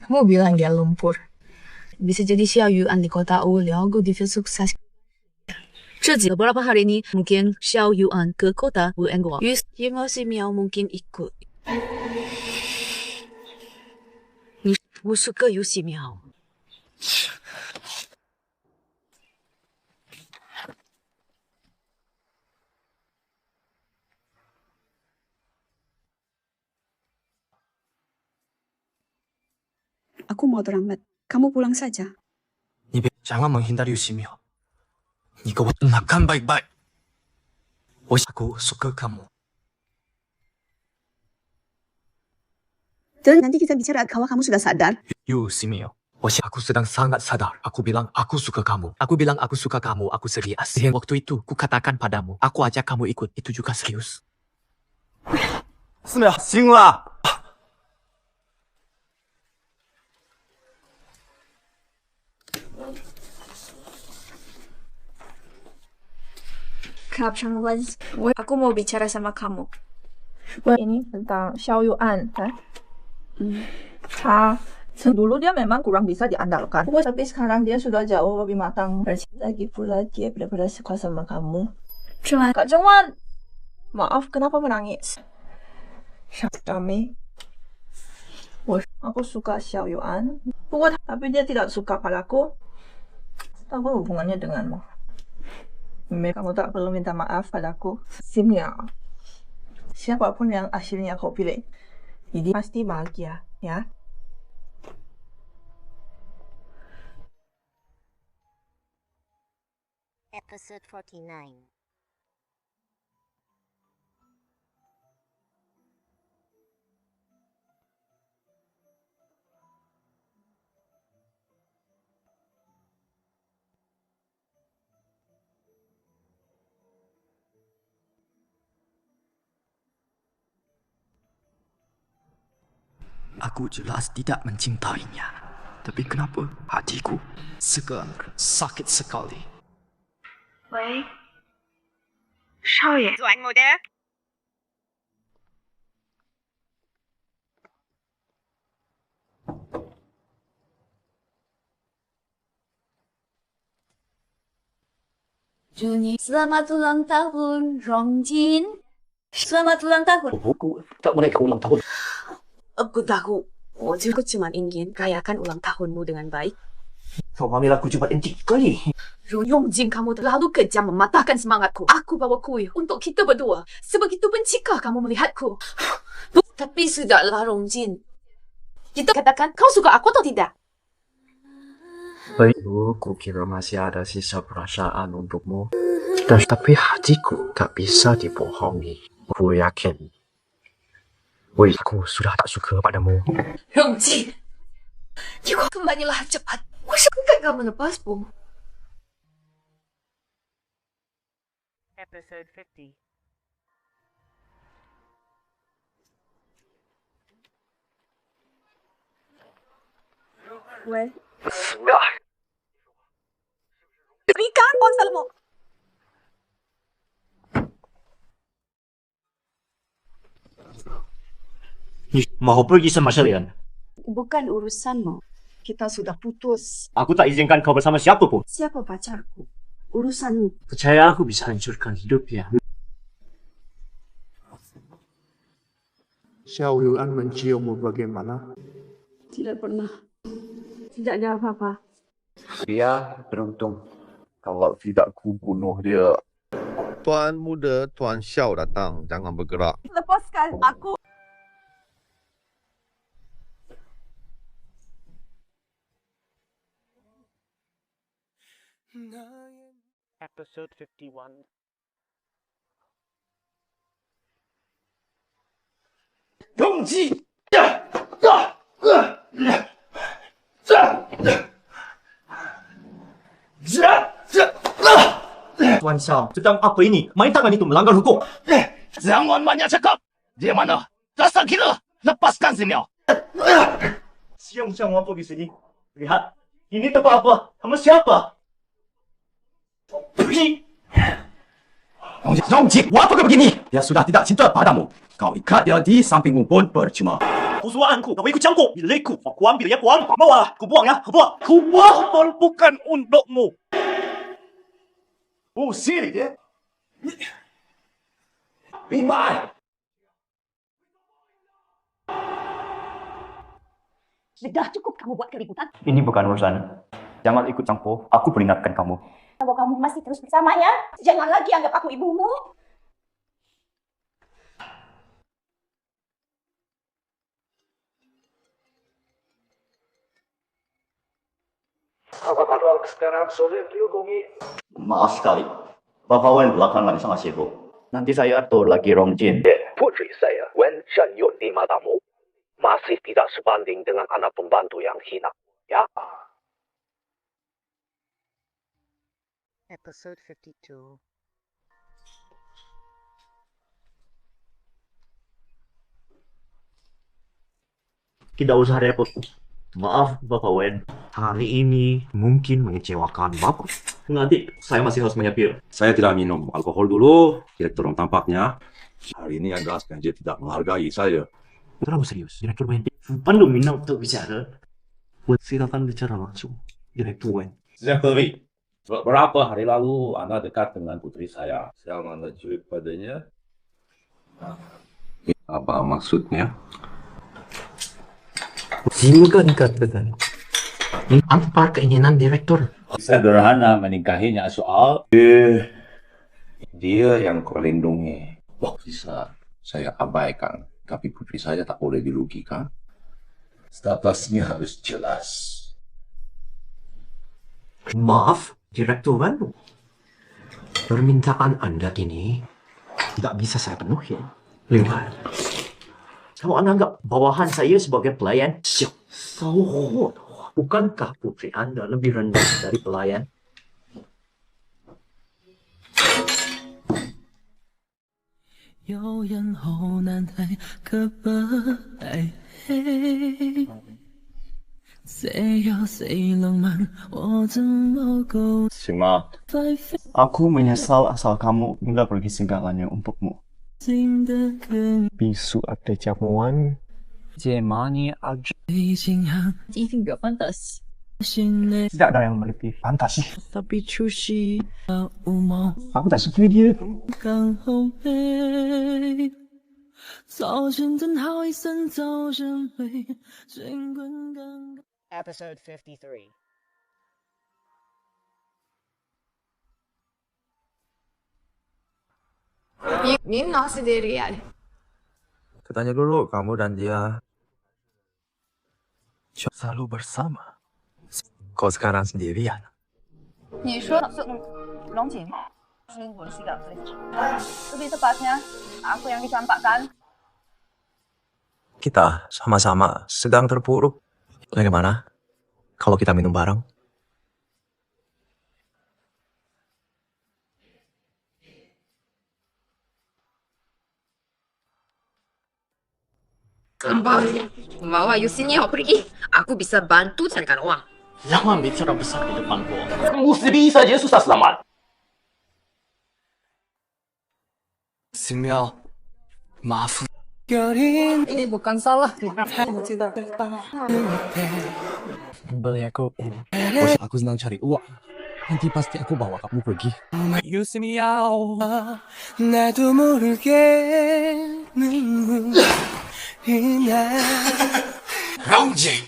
Kamu bilang dia lumpur. Bisa jadi Xiao Yuan di kota Wuliao divisi sukses. Beberapa hari ini mungkin Xiao Yuan ke kota Wuliao. Yu Si Miao mungkin ikut. Aku suka Yu Si Miao. Aku mau terlambat. Kamu pulang saja. Jangan menghindari Yu Si Miao. Kau tenangkan baik-baik. Aku suka kamu. Dan nanti kita bicara kalau kamu sudah sadar. Yu Si Miao. Aku sedang sangat sadar. Aku bilang aku suka kamu. Aku bilang aku suka kamu. Aku serius. Waktu itu, ku katakan padamu. Aku ajak kamu ikut. Itu juga serius. Si Miao, Xingla. Aku mau bicara sama kamu. Ini tentang Xiao Yuan, kan? Dulu dia memang kurang bisa diandalkan. Tapi sekarang dia sudah jauh lebih matang. Lagi pula dia benar-benar suka sama kamu. Kak Zhongwan, maaf kenapa menangis? Kami, aku suka Xiao Yuan. Tapi dia tidak suka padaku. Apa hubungannya denganmu? Kamu tak perlu minta maaf padaku. Si Miao. Siapapun yang akhirnya kau pilih, jadi pasti bahagia, ya. Episode 49. Aku jelas tidak mencintainya. Tapi kenapa hatiku sekarang sakit sekali? 喂，少爷。转我的。Juni, selamat ulang tahun, Rongjin. Selamat ulang tahun. Aku tak merayakan ulang tahun. Aku tahu. Aku cuma ingin rayakan ulang tahunmu dengan baik. Suami aku cuma intik kali. Rongjin, kamu terlalu kejam mematahkan semangatku. Aku bawa kuih untuk kita berdua. Sebegitu bencikah kamu melihatku? Tapi sudahlah, Rongjin. Kita katakan kau suka aku atau tidak? Baiklah, aku kira masih ada sisa perasaan untukmu. Tapi hatiku tak bisa dibohongi. Aku yakin. Aku sudah tak suka padamu. Rongjin, juga kembalilah cepat. Aku suka kau melepasmu. Episode 50. Well, berikan ponselmu. Mau pergi sama Syarian? Bukan urusanmu. Kita sudah putus. Aku tak izinkan kau bersama siapa pun. Siapa pacarku? Urusanmu. Percaya aku bisa hancurkan hidupnya. Xiao Yuan menciummu bagaimana? tidak pernah. Tidak ada apa-apa. Dia beruntung. Kalau tidak ku bunuh dia. Tuan muda, Tuan Xiao datang. Jangan bergerak. Lepaskan aku. Episode 51. Dongji! Tuan Xiao, sedang apa ini? Main tangan itu melanggar hukum. Jangan banyak cakap. Dia mana? Dasar gila. Lepaskan si Miao. Siang-siang apa di sini? Lihat. Ini tempat apa? Sama siapa? Pergi. Dongji, apa kau begini? Dia sudah tidak cinta padamu. Kau ikat dia di sampingmu pun percuma. Kesuaanku, kau ikut campur. Milikku. Aku ambil ya, aku ambil. Bawa. Aku buang ya, aku buang. Ku buang bukan untukmu. Usir dia. Bimbai. Sudah cukup kamu buat keributan. Ini bukan urusan. Jangan ikut campur. Aku peringatkan kamu. Kalau kamu masih terus bersamanya, jangan lagi anggap aku ibumu. Sekarang sulit dihubungi. Maaf sekali. Bapak Wen belakangan sangat sibuk. Nanti saya atur lagi Rongjin. Putri saya, Wen Shen Yun di matamu masih tidak sebanding dengan anak pembantu yang hina. Ya. Episode 52. Tidak usah repot. Maaf, Bapak Wen. Hari ini mungkin mengecewakan Bapak. Nanti saya masih harus menyetir. Saya tidak minum alkohol dulu. Direktur tampaknya hari ini agak sengaja tidak menghargai saya. Terlalu serius, Direktur Wen. Pandu minum untuk bicara. Silakan bicara langsung, Direktur Wen. Sejak lebih. Berapa hari lalu Anda dekat dengan putri saya? Saya menunjuk padanya. Apa maksudnya? Silakan katakan. Ini apa keinginan direktur? Sederhana menikahinya soal dia yang kau lindungi. Bisa saya abaikan, tapi putri saya tak boleh dirugikan. Statusnya harus jelas. Maaf, Direktur Wan. Permintaan Anda ini tidak bisa saya penuhi. Lihat. Kamu anggap bawahan saya sebagai pelayan? Sauhut. Bukankah putri Anda lebih rendah dari pelayan? 有烟后难太可悲。谁有谁浪漫，我怎么够 Sima, aku menyesal asal kamu nggak pergi segalanya untukmu. Bisu ada jamuan. Jemani aja. 一定比较 fantas。 Tidak ada yang lebih fantasi. Tapi cuci Aku tak suka dia. 刚好美，早晨等好一声早晨美，尽管刚。 Episode 53. Nino sendirian. Katanya dulu kamu dan dia selalu bersama. Kau sekarang sendirian. 你说龙井是我是的lebih tepatnya aku yang dicampakkan. Kita sama-sama sedang terpuruk. Bagaimana kalau kita minum bareng? Mau ayo sini aku pergi. Aku bisa bantu carikan uang. Jangan bicara besar di depanku. Kamu sedih saja susah selamat. Sinyal, maaf. Ini bukan salah. Beli aku. Aku senang cari uang. Nanti pasti aku bawa kamu pergi. Yusimiao. 나도 모르게 눈물이 나. Raunjing,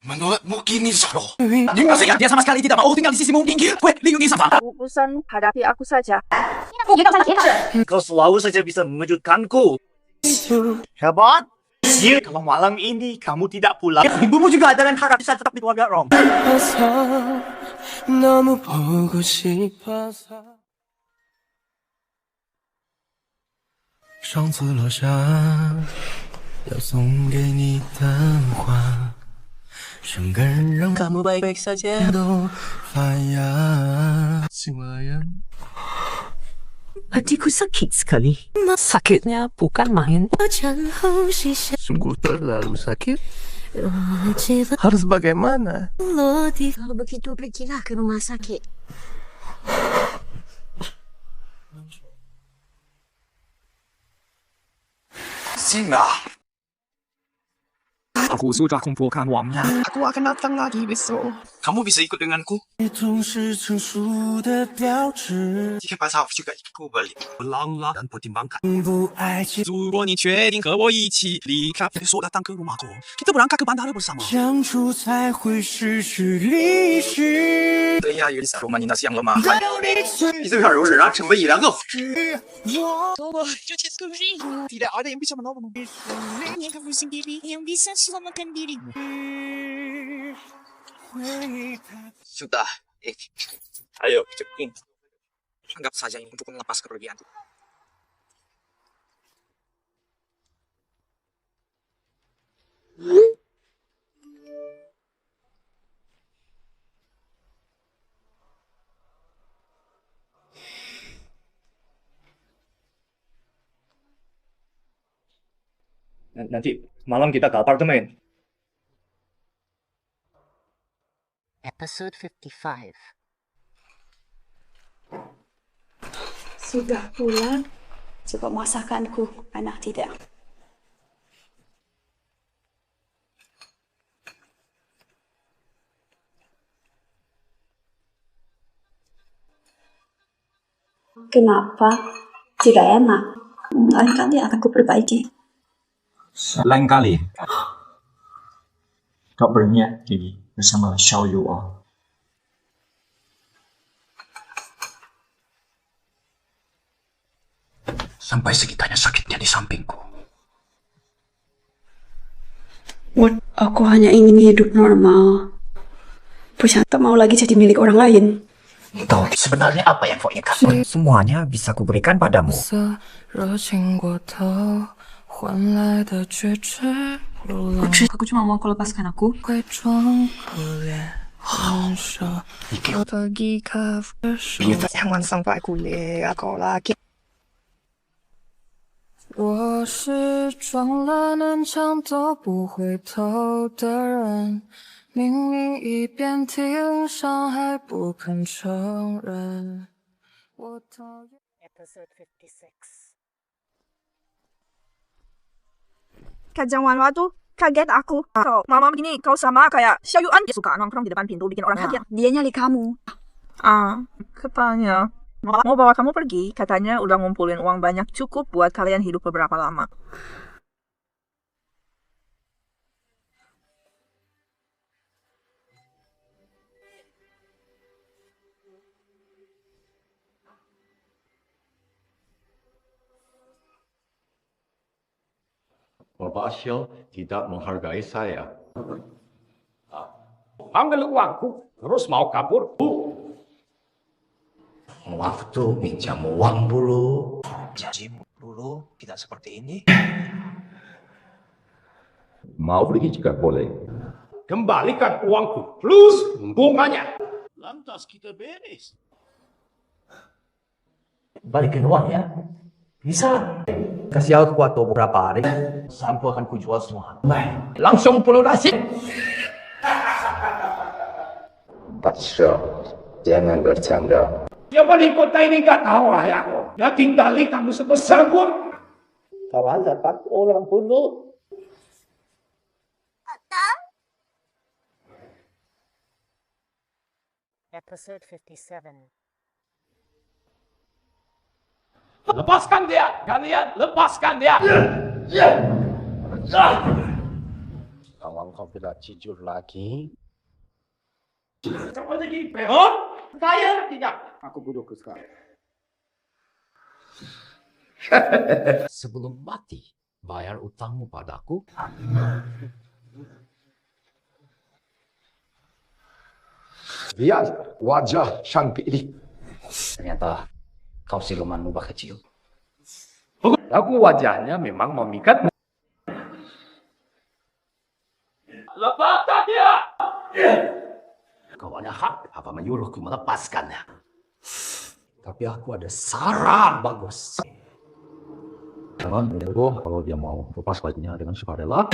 menurutmu kini Zoro? Dia sama sekali tidak mau tinggal di sisimu. Minggir, lindungi sama. Urusan hadapi aku saja. Kau selalu saja bisa mengejutkanku. Hebat. Kalau malam ini kamu tidak pulang, ibumu juga dengan harap bisa tetap di keluarga Rom. 너무 보고 싶어서 上次落下要送给你的花，生根让 kamu baik-baik saja 都发芽。 Hatiku sakit sekali. Sakitnya bukan main. Sungguh terlalu sakit. Harus bagaimana? Kalau begitu pergilah ke rumah sakit. Singa. Aku sudah kumpulkan uangnya. Aku akan datang lagi besok. Kamu bisa ikut denganku? 总是成熟的标志。 Jika pasal juga ikut balik. Ulanglah dan pertimbangkan. 不爱情。 如果你决定和我一起离开，说datang ke rumahku. Kita berangkat ke bandara bersama. 相处才会失去理智。 对呀，有点罗马尼那像了吗？你这样容忍啊，成为一两个。我 Tidak ada yang bisa menolongmu. Hanya kamu sendiri yang bisa selamatkan dirimu. Sudah. Ayo, cepat. Anggap saja ini untuk melepas kerugian. Nanti malam kita ke apartemen. Episode 55. Sudah pulang? Coba masakanku, anak tidak. Kenapa? Tidak enak. Lain kali akan kuperbaiki. Lain kali kau berniat pergi bersama Xiao Yuan. Sampai segitanya sakitnya di sampingku. Aku hanya ingin hidup normal. Pusat tak mau lagi jadi milik orang lain. Tahu sebenarnya apa yang kau inginkan? Semuanya bisa kuberikan padamu. 热情过头，换来的却赤裸裸。 Aku cuma mau kau lepaskan aku. 伪装可怜，分手。我pergi ke Jangan sampai kuliah kau lagi. 我是撞了南墙都不回头的人，明明一遍听伤还不肯承认。我讨厌。Episode 56. Kajang Wanwa tuh kaget aku. Kau, mama begini, kau sama kayak Xiaoyuan. Dia suka nongkrong di depan pintu, bikin orang kaget. Dia nyali kamu. Katanya. Mau bawa kamu pergi, katanya udah ngumpulin uang banyak cukup buat kalian hidup beberapa lama. Bapak Syil tidak menghargai saya. Ambil uangku, terus mau kabur. Waktu pinjam uang dulu. Janji dulu, tidak seperti ini. Mau pergi jika boleh. Kembalikan uangku, plus bunganya. Lantas kita beres. Balikin uang ya. Bisa. Kasih aku waktu beberapa hari. Sampai akan kujual semua. Baik. Langsung lunasi. Pak Syil, jangan bercanda. Siapa di kota ini gak tahu ayahku. Ya tinggali kamu sebesar pun. Kau ada 4 orang dulu. Episode 57. Lepaskan dia! Kalian lepaskan dia! Kalau kau tidak jujur lagi, Coba lagi, Peron! Kaya tidak? Aku bodoh sekali. Sebelum mati, bayar utangmu padaku. lihat wajah cantik ini. Ternyata kau siluman lubang kecil. Aku wajahnya memang memikat. Lepaskan dia! Kau ada hak apa menyuruhku melepaskannya. Tapi aku ada saran bagus. Jangan menunggu kalau dia mau lepas baiknya dengan sukarela.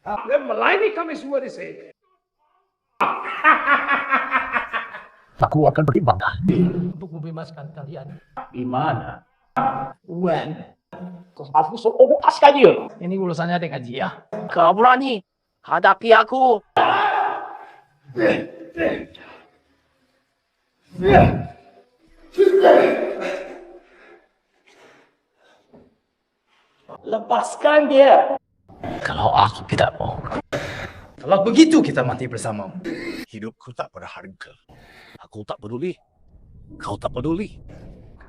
Dia melayani kami semua di sini. Aku akan pertimbangkan Untuk membebaskan kalian. Gimana? When? Aku suruh lepaskan dia. Ini urusannya dengan dia. Kau berani hadapi aku. Lepaskan dia. Kalau aku tidak mau. Kalau begitu kita mati bersama. Hidupku tak berharga. Aku tak peduli. Kau tak peduli.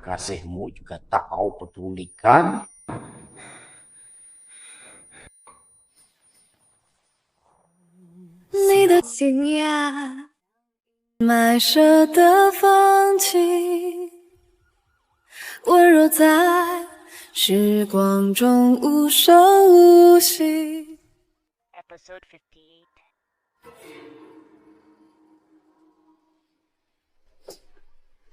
Kasihmu juga tak kau pedulikan. 你的惊讶，买舍的放弃，温柔在时光中无声无息。Episode 58.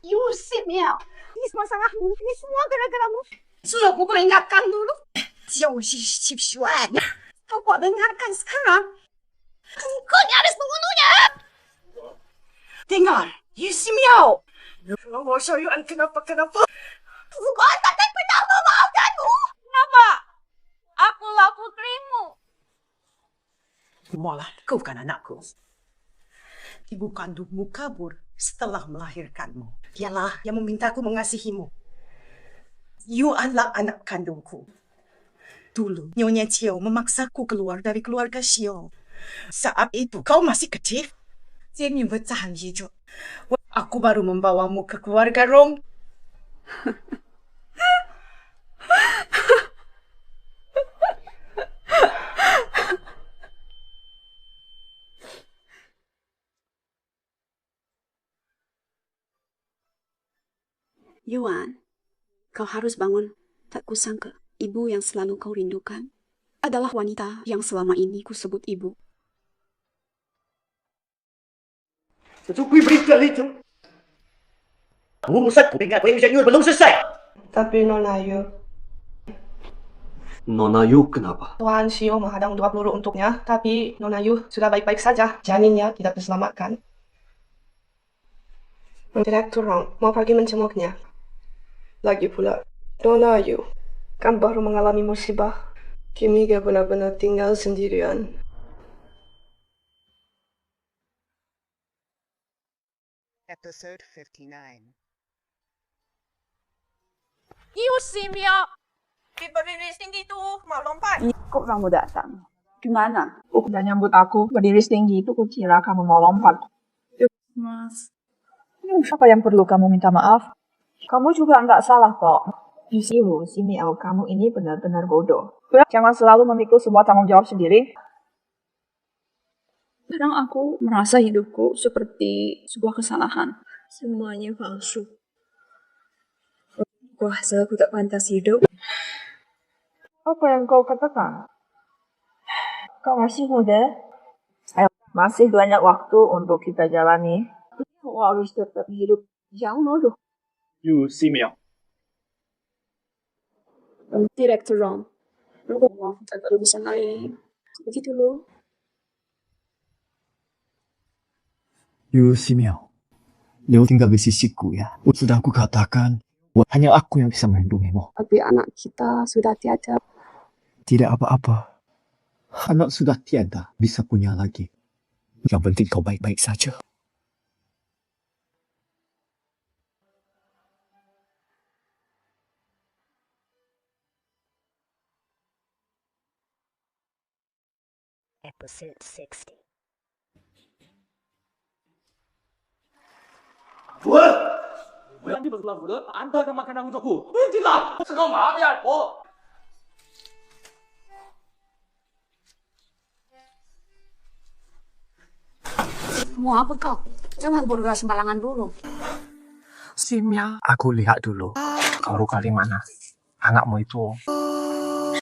You si Miao, ini semua salahmu, ini semua gara-garamu. Sudah aku peringatkan dulu. Jauh si Xuan. Kau kok dengarkan sekarang? Engkau nyaris membunuhnya. Dengar, you si Miao. Kalau Xiaoyuan kenapa? Bukan tak pernah memaafkanmu. Kenapa? Akulah putrimu. Malah kau bukan anakku. Ibu kandungmu kabur setelah melahirkanmu. Dialah yang memintaku mengasihimu. You adalah anak kandungku. Dulu, Nyonya Chiao memaksaku keluar dari keluarga Xiao. Saat itu kau masih kecil. Aku baru membawamu ke keluarga Rong. Yuan, kau harus bangun. Tak kusangka, ibu yang selalu kau rindukan adalah wanita yang selama ini kusebut ibu. Sesuai berita itu. Urusanku dengan Wei Zhenyun belum selesai. Tapi Nona Ayu, Nona Yu kenapa? Tuan Shio menghadang 2 peluru untuknya, tapi Nona Yu sudah baik-baik saja. Janinnya tidak terselamatkan. Direktur Rong mau pergi menjenguknya. Lagi pula, Nona Yu kan baru mengalami musibah. Kini dia benar-benar tinggal sendirian. Episode 59. You see me out. Kita berdiri tinggi itu, mau lompat. Kok kamu datang? Gimana? Udah nyambut aku, berdiri setinggi itu kukira kamu mau lompat. Mas. Apa yang perlu kamu minta maaf? Kamu juga nggak salah kok. Yusiwu, si Miao, kamu ini benar-benar bodoh. Jangan selalu memikul semua tanggung jawab sendiri. Kadang aku merasa hidupku seperti sebuah kesalahan. Semuanya palsu. Aku rasa aku tak pantas hidup. Apa yang kau katakan? Kau masih muda? Masih banyak waktu untuk kita jalani. Kau harus tetap hidup jauh dulu. You see me out. Direktur Ron. Lu kok mau tak bisa lain. Begitu lo. Yu Ximiao, Liu tinggal di sisiku ya. Sudah aku katakan, hanya aku yang bisa melindungimu. Tapi anak kita sudah tiada. Tidak apa-apa. Anak sudah tiada, bisa punya lagi. Yang penting kau baik-baik saja. Episode 60. Berani berselah muda, Anda ada makanan untukku. Berhentilah! Segau maaf ya, oh. Mau apa kau? Jangan bergerak sembarangan dulu. Simya, aku lihat dulu. Kau luka di mana? Anakmu itu.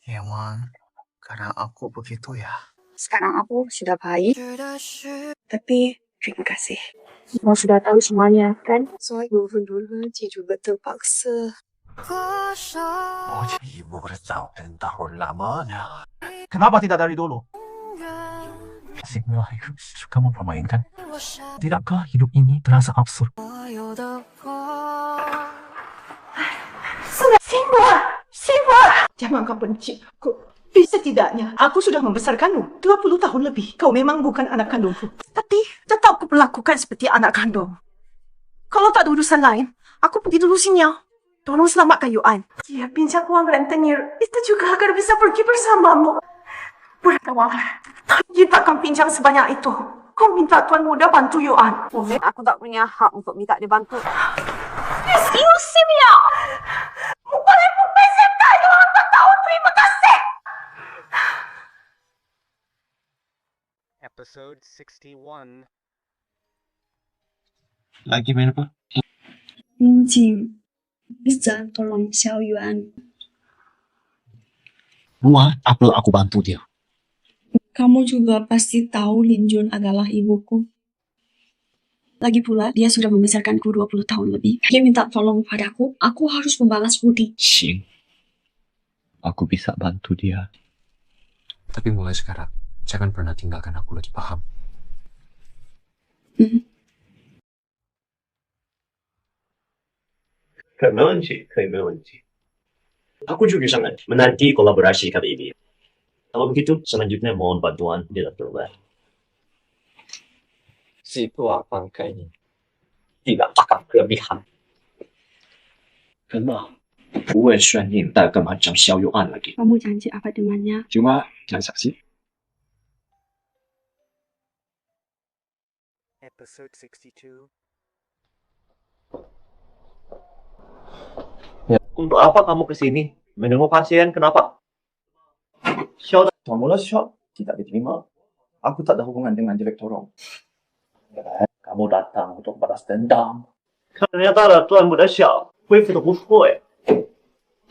Emang, karena aku begitu ya. Sekarang aku sudah baik. Tapi terima kasih. Kamu sudah tahu semuanya, kan? Soalnya dulu juga terpaksa. Ibu beritahu tahun lamanya. Kenapa tidak dari dulu? Simya, suka mempermainkan. Tidakkah hidup ini terasa absurd? Simba! Jangan kau benci aku. Bisa tidaknya, aku sudah membesarkanmu 20 tahun lebih. Kau memang bukan anak kandungku. Tapi tetap aku perlakukan seperti anak kandung. Kalau tak ada urusan lain, aku pergi dulu sinyal. Tolong selamatkan Yuan. Dia pinjam uang rentenir. Itu juga agar bisa pergi bersamamu. Berkawan, kita akan pinjam sebanyak itu. Kau minta tuan muda bantu Yuan. Aku tak punya hak untuk minta dia bantu. Simia! Boleh mempeserkan Yuan tak tahu terima kasih. Episode 61. Lagi main apa? Jing, bisa tolong Xiao Yuan. Buat apa aku bantu dia? Kamu juga pasti tahu Lin Jun adalah ibuku. Lagi pula, dia sudah membesarkanku 20 tahun lebih. Dia minta tolong padaku, aku harus membalas budi. Xing, aku bisa bantu dia. Tapi mulai sekarang, jangan pernah tinggalkan aku lagi, paham? Aku juga sangat menanti kolaborasi kali ini. Kalau begitu, selanjutnya mohon bantuan Direktur Wan. Si tua bangkai ini tidak akan kelebihan. Kenapa? 不会顺应带干嘛讲小有案 lagi. Kamu janji apa dengannya? Cuma jangan saksi. Episode 62. Untuk apa kamu kesini? Menunggu pasien, kenapa? Semula Syok tidak diterima. Aku tak ada hubungan dengan Direktur Rong. Kamu datang untuk balas dendam. Ternyata Tuan Muda Xiao 恢复的不错哎。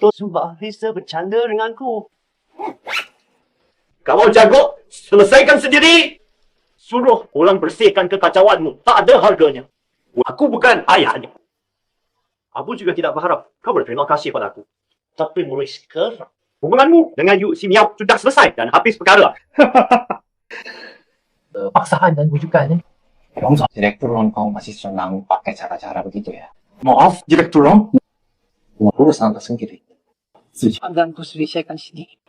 都sebab bisa bercanda denganku. Kamu jago, selesaikan sendiri. Suruh orang bersihkan kekacauanmu. Tak ada harganya. Aku bukan ayahnya. Aku juga tidak berharap kau berterima kasih padaku. Tapi mulai sekarang, Hubunganmu dengan Yu Si Miao sudah selesai dan habis perkara. Paksaan dan bujukannya. Direktur Ron, kau masih senang pakai cara-cara begitu ya? Maaf, Direktur Ron. Urusan tersendiri. Dan ku selesaikan sendiri.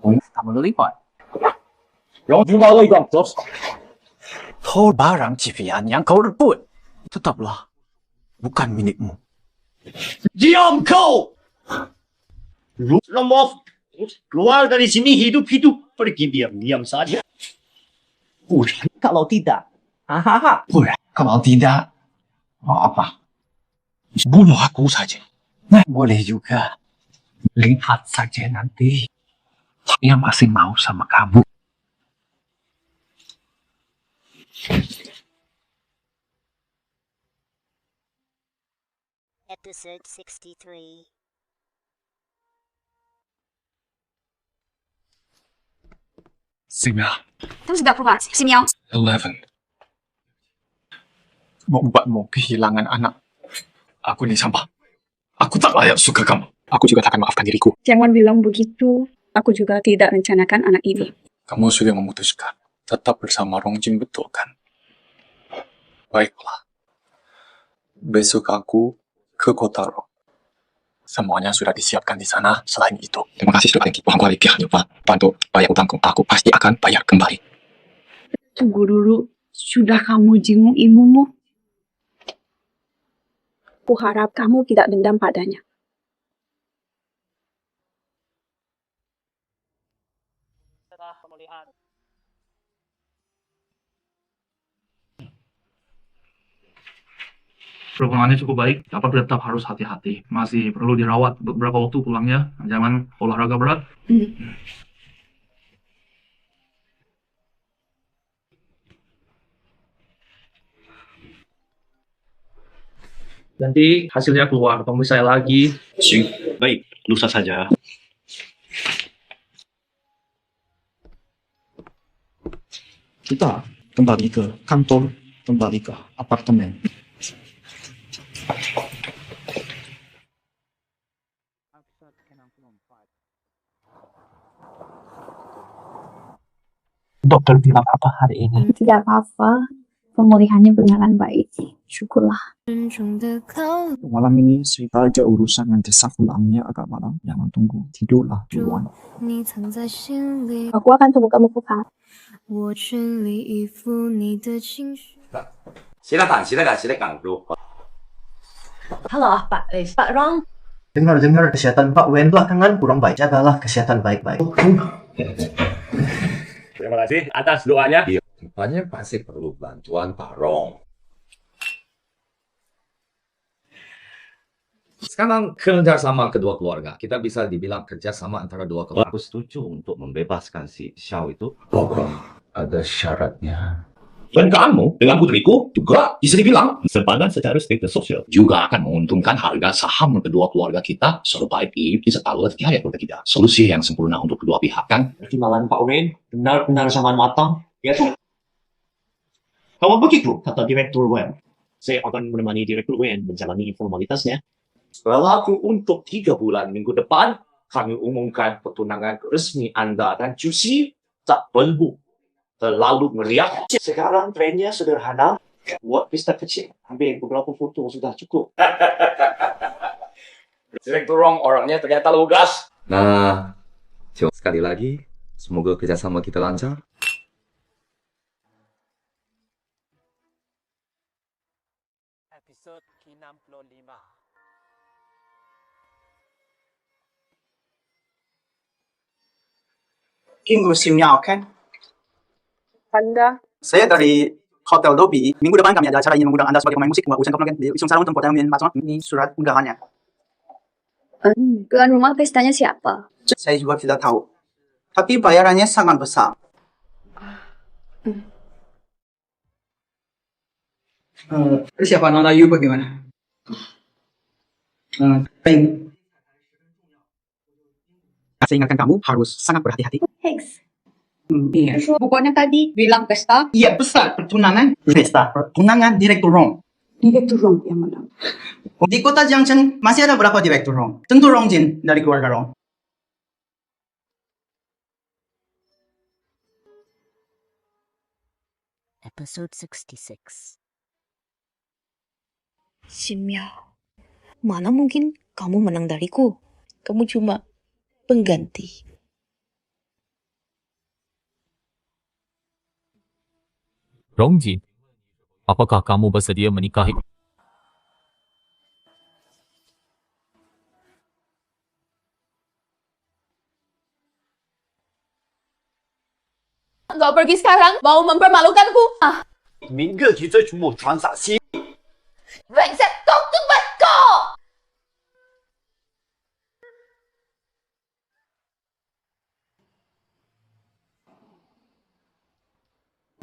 Kamu lipat. Yang juga lagi terus. Kau barang cipian yang kau rebut. Tetaplah bukan milikmu. Diam kau! Lu lemah. Keluar dari sini hidup-hidup. Pergi diam-diam saja. Kalau tidak. Hahaha. Kalau tidak. Apa? Bunuh aku saja. Nah, boleh juga. Lihat saja nanti. Saya masih mau sama kamu. Episode 63. Simia, Itu sudah keluar, si Miao. 11. Membuatmu kehilangan anak. Aku ini sampah. Aku tak layak suka kamu. Aku juga takkan maafkan diriku. Jangan bilang begitu. Aku juga tidak rencanakan anak ini. Kamu sudah memutuskan tetap bersama Rongjin, betul kan? Baiklah. Besok aku ke Kota Rong. Semuanya sudah disiapkan di sana. Selain itu, terima kasih sudah bantu uang pihak Pak. Bantu bayar utangku. Aku pasti akan bayar kembali. Tunggu dulu. Sudah kamu jenguk ibumu? Aku harap kamu tidak dendam padanya. Perkembangannya cukup baik, tapi tetap harus hati-hati. Masih perlu dirawat beberapa waktu pulangnya. Jangan olahraga berat. Nanti hasilnya keluar, tunggu saya lagi. Baik, lusa saja. Kita kembali ke kantor, kembali ke apartemen. Dokter bilang apa hari ini? Tidak apa-apa. Pemulihannya berjalan baik. Syukurlah. Malam ini saya ada urusan yang desak ulangnya agak malam. Jangan tunggu, tidurlah duluan. Aku akan tunggu kamu pulang. Silakan, bro. Halo, Pak Lis. Pak Rong. Dengar-dengar kesehatan Pak Wen belakangan kurang baik. Jagalah kesehatan baik-baik. Terima kasih atas doanya. Iya, rupanya pasti perlu bantuan Pak Rong. Sekarang kerjasama kedua keluarga. Kita bisa dibilang kerjasama antara dua keluarga. Aku setuju untuk membebaskan si Xiao itu. Ada syaratnya. Dan kamu dengan putriku juga bisa dibilang sepadan secara status sosial. Juga akan menguntungkan harga saham kedua keluarga kita. Serba bisa tahu tiada keluarga kita. Solusi yang sempurna untuk kedua pihak kan? Pertimbangan Pak Wen benar-benar sangat matang. Ya, kalau begitu, kata Direktur Wen, saya akan menemani Direktur Wen menjalani formalitasnya. Berlaku untuk 3 bulan minggu depan, kami umumkan pertunangan resmi Anda dan Jusi. Tak perlu terlalu meriah. Sekarang trennya sederhana. Buat pesta kecil. Ambil beberapa foto sudah cukup. Direktur Rong orangnya ternyata lugas. Nah, coba sekali lagi. Semoga kerjasama kita lancar. Episode 65. King Si Miao kan? Anda. Saya dari Hotel Dobby. Minggu depan kami ada acara ingin mengundang Anda sebagai pemain musik buat urusan keperluan di Wisung Sarung Tempat yang ini surat undangannya. Tuan rumah pestanya siapa? Saya juga tidak tahu. Tapi bayarannya sangat besar. Siapa Nona Yu bagaimana? Baik. Saya ingatkan kamu harus sangat berhati-hati. Thanks. Iya. Pokoknya tadi bilang pesta. Iya, besar pertunangan. Pesta pertunangan Direktur Rong. Direktur Rong yang menang. Di kota Jiangchen masih ada berapa Direktur Rong? Tentu Rongjin dari keluarga Rong. Episode 66. Simya, mana mungkin kamu menang dariku? Kamu cuma pengganti. Rongjin, apakah kamu bersedia menikahi? Kau pergi sekarang, mau mempermalukanku? Minggu kita cuma transaksi. Brengsek, kau tempat kau!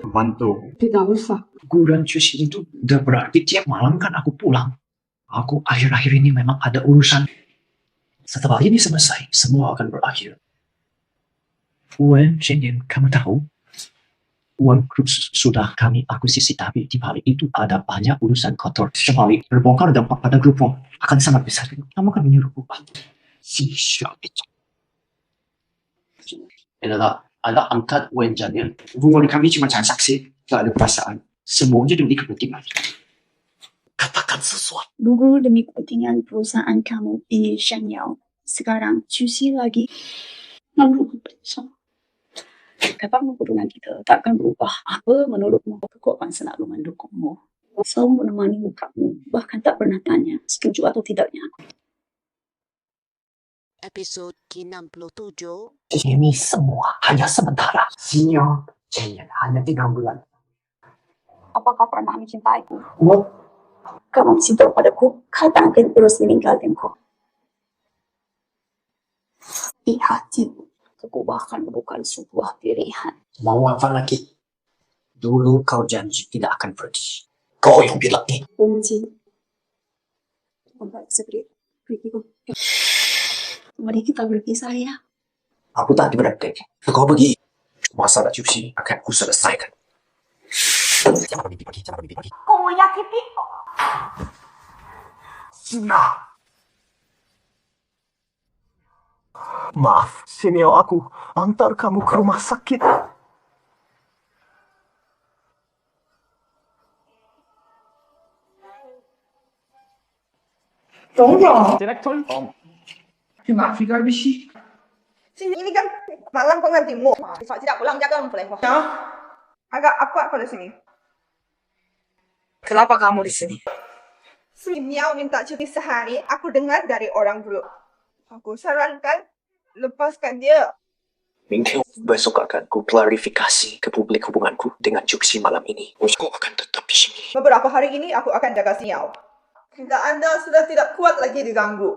Bantu. Tidak usah. Guran cuci itu udah berarti tiap malam kan aku pulang. Aku akhir-akhir ini memang ada urusan. Setelah ini selesai, semua akan berakhir. Wen, Shinyin, kamu tahu? Uang grup sudah kami akuisisi, tapi di balik itu ada banyak urusan kotor. Sebalik terbongkar dampak pada grup Wong akan sangat besar. Kamu akan menyuruhku bantu. Siapa itu? Adalah angkat Wen Janian. Hubungan kami cuma transaksi, tak ada perasaan. Semuanya demi kepentingan. Katakan sesuatu. Dulu demi kepentingan perusahaan kamu di Shenyang. Sekarang cuci lagi. Lalu bersama. Kapan hubungan kita takkan berubah. Apa menurutmu? Aku akan selalu mendukungmu. Selalu menemani kamu. Bahkan tak pernah tanya setuju atau tidaknya. Episode ke-67. Ini semua hanya sementara. Sinyal Chen hanya 3 bulan. Apakah pernah mencintaiku? Kamu cinta padaku, kau tak akan terus meninggalkanku. Di hatimu, aku bahkan bukan sebuah pilihan. Mau apa lagi? Dulu kau janji tidak akan pergi. Kau yang bilang ini. Benci. Obat seperti pergiku. Mari kita berpisah ya. Aku tak berhenti. Kau pergi. Masalah cuci akan ku selesaikan. Jangan pergi. Kau menyakitiku. Nah. Maaf, senior aku antar kamu ke rumah sakit. Tunggu. Direktur. Maaf, Fika Bishi. Ini kan malam pengantinmu. Kalau tidak pulang, jangan boleh. Ya. Agak apa pada sini? Kenapa kamu di sini? Si Miao minta cuti sehari. Aku dengar dari orang dulu. Aku sarankan lepaskan dia. Besok akan ku klarifikasi ke publik hubunganku dengan Juxi malam ini. Aku akan tetap di sini. Beberapa hari ini aku akan jaga Miao. Hingga Anda sudah tidak kuat lagi diganggu.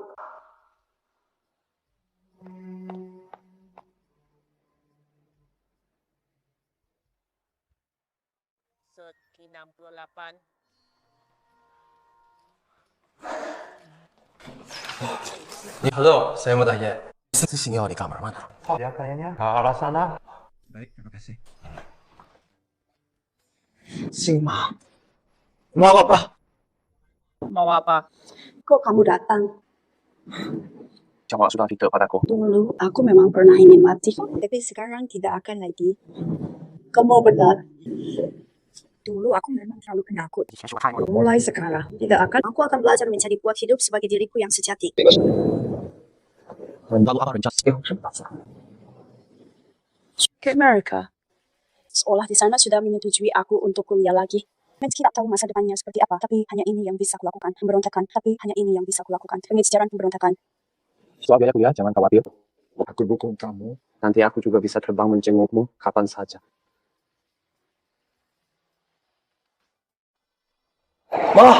Episode ke-68. Halo, saya mau tanya. Itu sinyal di kamar mana? Ya kayaknya ke arah sana. Baik, terima kasih. Singma. Mau apa? Mau apa? Kok kamu datang? Jawab sudah tidak padaku. Dulu aku memang pernah ingin mati, tapi sekarang tidak akan lagi. Kamu benar. Dulu aku memang terlalu penakut. Mulai sekarang, tidak akan. Aku akan belajar mencari kuat hidup sebagai diriku yang sejati. Lalu apa rencana? Ke Amerika. Sekolah di sana sudah menyetujui aku untuk kuliah lagi. Meski tak tahu masa depannya seperti apa, tapi hanya ini yang bisa kulakukan. Pemberontakan, tapi hanya ini yang bisa kulakukan. Pengejaran pemberontakan. Soal biaya kuliah, jangan khawatir. Aku dukung kamu. Nanti aku juga bisa terbang menjengukmu kapan saja. Wah!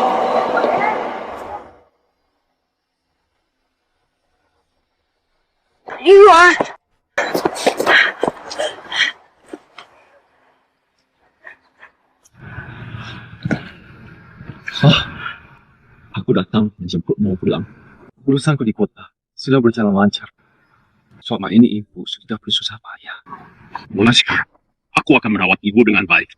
Iya. Aku datang menjemputmu pulang. Urusanku di kota sudah berjalan lancar. Selama ini ibu sudah bersusah payah. Mulai sekarang, aku akan merawat ibu dengan baik.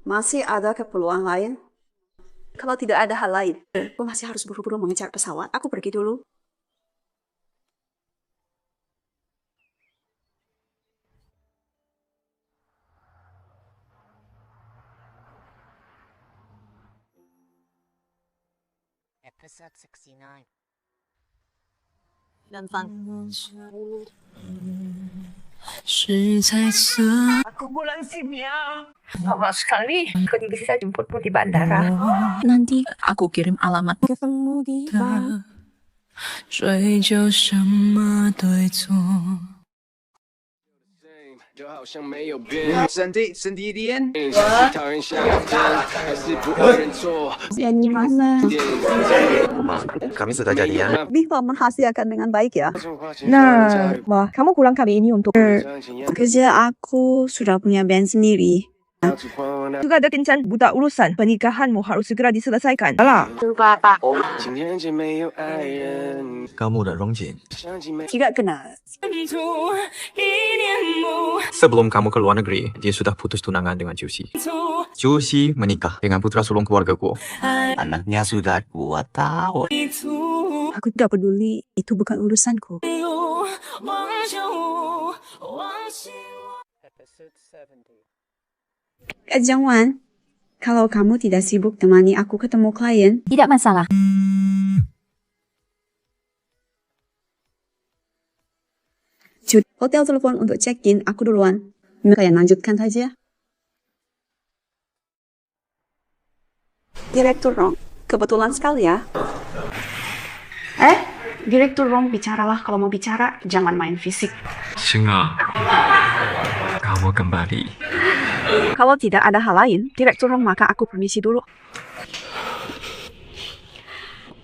Masih ada keperluan lain? Kalau tidak ada hal lain, aku masih harus buru-buru mengejar pesawat. Aku pergi dulu. Episode 69. 远方。是彩色。 Aku pulang sini ya. Lama sekali. Kau tidak bisa jemputmu di bandara. Nanti aku kirim alamat. Ketemu di mana? 追究什么对错？就好像没有变。身体一点。讨厌夏天，还是不会认错。 Yang mana? Kami sudah jadian. Bisa menghasilkan dengan baik ya. Nah, Wah, kamu pulang kali ini untuk Kerja aku sudah punya band sendiri. juga ada kencan buta urusan pernikahanmu harus segera diselesaikan. Alah. Kamu dan Rongjin. Tidak kenal. Sebelum kamu ke luar negeri, dia sudah putus tunangan dengan Jusi. Jusi menikah dengan putra sulung keluargaku. Anaknya sudah 2 tahun. Aku tidak peduli. Itu bukan urusanku. Episode 70. Kak Jangwan, kalau kamu tidak sibuk temani aku ketemu klien. Tidak masalah. Hotel telepon untuk check-in, aku duluan. Kalian lanjutkan saja. Direktur Rong, kebetulan sekali ya. Direktur Rong, bicaralah kalau mau bicara, jangan main fisik. Singa, kamu kembali. Kalau tidak ada hal lain, Direktur Rong, maka aku permisi dulu.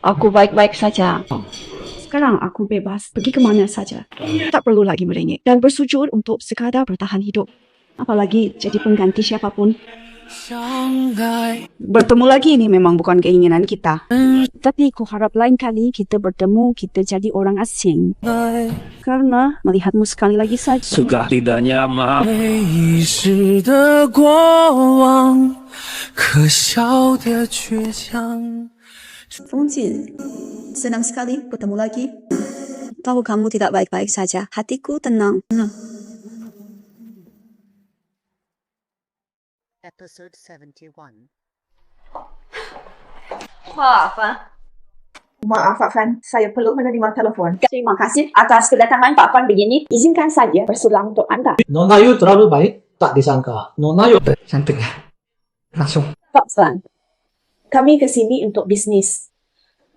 Aku baik-baik saja. Sekarang aku bebas pergi kemana saja. Tak perlu lagi merengek dan bersujud untuk sekadar bertahan hidup. Apalagi jadi pengganti siapapun. Bertemu lagi ini memang bukan keinginan kita. Tapi ku harap lain kali kita bertemu, kita jadi orang asing. Karena melihatmu sekali lagi saja. Sudah tidak nyaman。遗失的过往，可笑的倔强。 Rongjin, senang sekali bertemu lagi. Tahu kamu tidak baik-baik saja, hatiku tenang. Episode 71. Maaf, Maaf, Afan. Saya perlu menerima telepon. Terima kasih atas kedatangan Pak Fan begini. Izinkan saja bersulang untuk Anda. Nona Yu terlalu baik, tak disangka. Nona Yu cantik ya. Langsung. Pak Fan, kami ke sini untuk bisnis.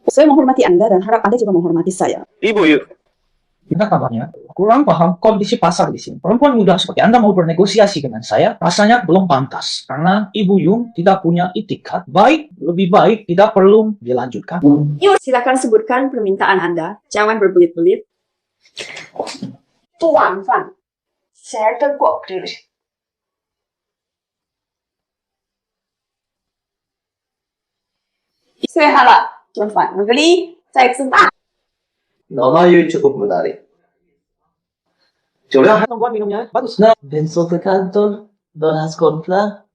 Saya menghormati Anda dan harap Anda juga menghormati saya. Ibu Yu. Gimana kabarnya? Kurang paham kondisi pasar di sini. Perempuan muda seperti Anda mau bernegosiasi dengan saya, rasanya belum pantas. Karena Ibu Yung tidak punya itikat baik, lebih baik tidak perlu dilanjutkan. Yuk, silakan sebutkan permintaan Anda. Jangan berbelit-belit. Tuan Fan, saya tergok dulu. Saya harap Tuan Fan membeli saya kesempatan. Nona Yu cukup menarik. Coba Tungguan minumnya, bagus. Nah, besok ke kantor, bahas kontrak.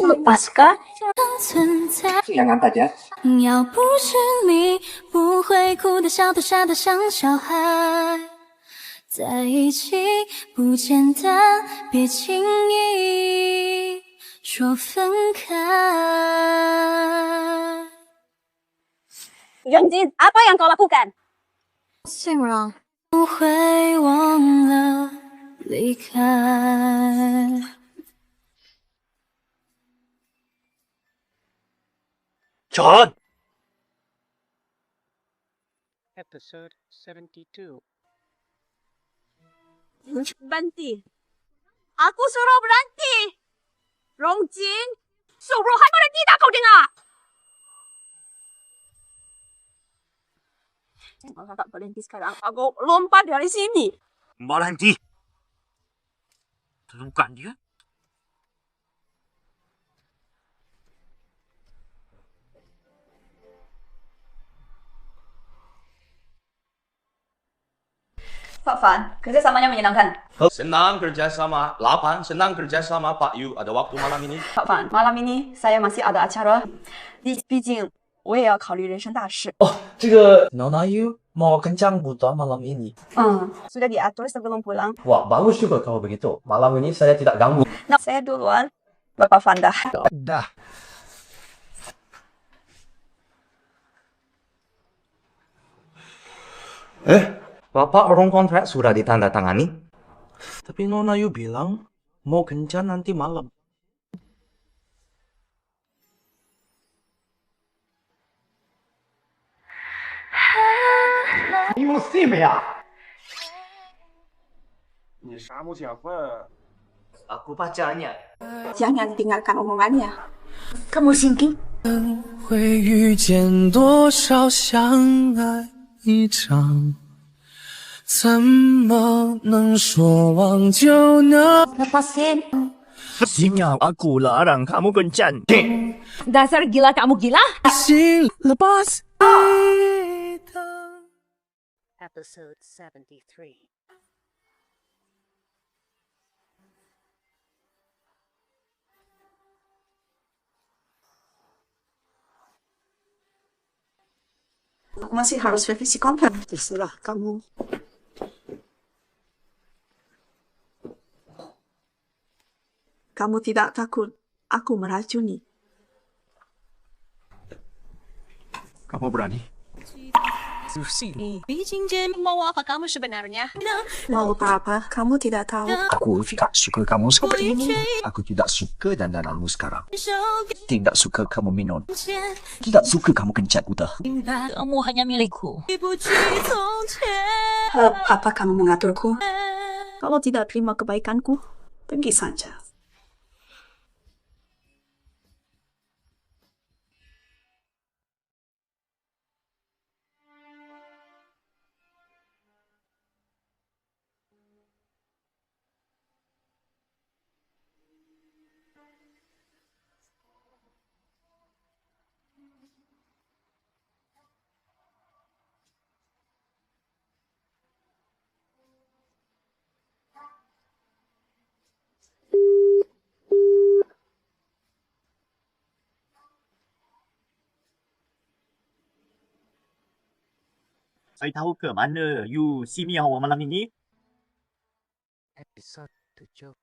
Lepaskan. Jangan saja. 要不是你，不会哭得笑得傻得像小孩。在一起不简单，别轻易说分开。 Rongjin, apa yang kau lakukan? 心让不会忘了离开。 John! Episode 72. Berhenti. Aku suruh berhenti. Rongjin, suruhan berhenti tak kau dengar? Kalau tak berhenti sekarang, aku lompat dari sini. Mbak Lanti. Temukan dia. Pak Fan, kerjasamanya menyenangkan. Senang kerjasama. 8, senang kerjasama Pak Yu. Ada waktu malam ini? Pak Fan, malam ini saya masih ada acara. 毕竟我也要考虑人生大事。这个 Nona Yu mau kencang buta malam ini. Sudah diatur sebelum pulang. Wah, bagus juga kalau begitu. Malam ini saya tidak ganggu. Nah, saya duluan. Bapak Fan dah. Dah. Bapak orang kontrak sudah ditandatangani? Tapi Nona Yu bilang mau kencan nanti malam. Ni musim ya? Kamu siapa? Aku pacarnya. Jangan tinggalkan omongannya. Kamu sinking? 会遇见多少相爱一场，怎么能说忘就能？ Lepasin. Sinyal aku larang kamu kencan. Dasar gila kamu gila. 心 lepas. Episode 73. Aku masih harus revisi konten. Terserah kamu. Kamu tidak takut aku meracuni? Kamu berani? Mau apa kamu sebenarnya? Mau apa? Kamu tidak tahu. Aku tidak suka kamu seperti ini. Aku tidak suka dandananmu sekarang. Tidak suka kamu minum. Tidak suka kamu kencat buta. Kamu hanya milikku. Apa kamu mengaturku? Kalau tidak terima kebaikanku, pergi saja. Saya tahu ke mana you see me awal malam ini? Episode 74.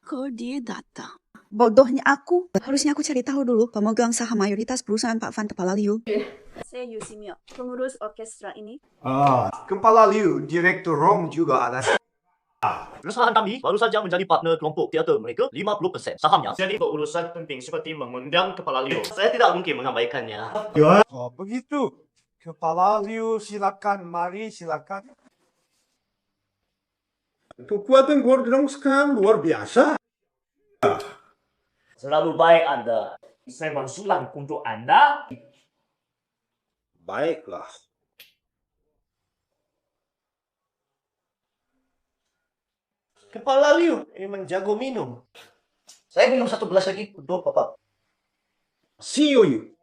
Kok dia datang? Bodohnya aku. Harusnya aku cari tahu dulu pemegang saham mayoritas perusahaan Pak Fan Kepala Liu. Saya Yu Simio, pengurus orkestra ini. Kepala Liu, Direktur Rom juga ada. Perusahaan kami baru saja menjadi partner kelompok teater mereka 50% sahamnya. Jadi urusan penting seperti mengundang Kepala Liu. Saya tidak mungkin mengabaikannya. Oh, begitu. Kepala Liu, silakan. Mari, silakan. Kekuatan Gordon sekarang luar biasa. Selalu baik Anda. Saya mensulang untuk Anda. Baiklah. Kepala Liu memang jago minum. Saya minum 1 gelas lagi untuk Bapak. CEO Yu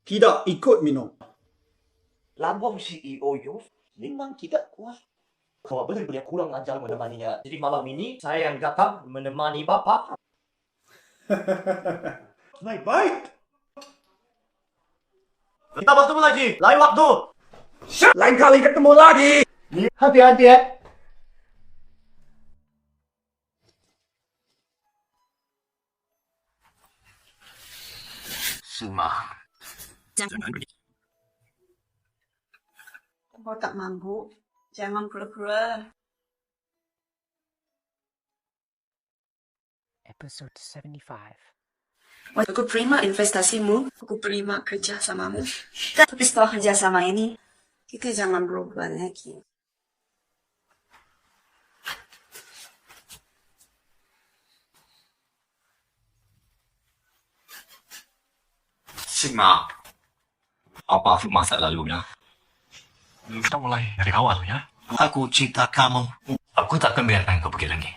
tidak ikut minum. Lambung CEO Yu memang tidak kuat. Kalau benar-benar kurang ajar menemaninya. Jadi malam ini saya yang datang menemani Bapak. Baik-baik. Kita bertemu lagi. Lain waktu. Lain kali ketemu lagi. Hati-hati ya. Jangan begitu. Kau tak mampu, jangan pura-pura. Episode 75. Aku terima investasimu, aku terima kerja samamu. Tapi setelah kerja sama ini, kita jangan berubah lagi. Sigma, apa masa lalunya? Kita mulai dari awal ya. Aku cinta kamu. Aku tak akan biarkan kau pergi lagi.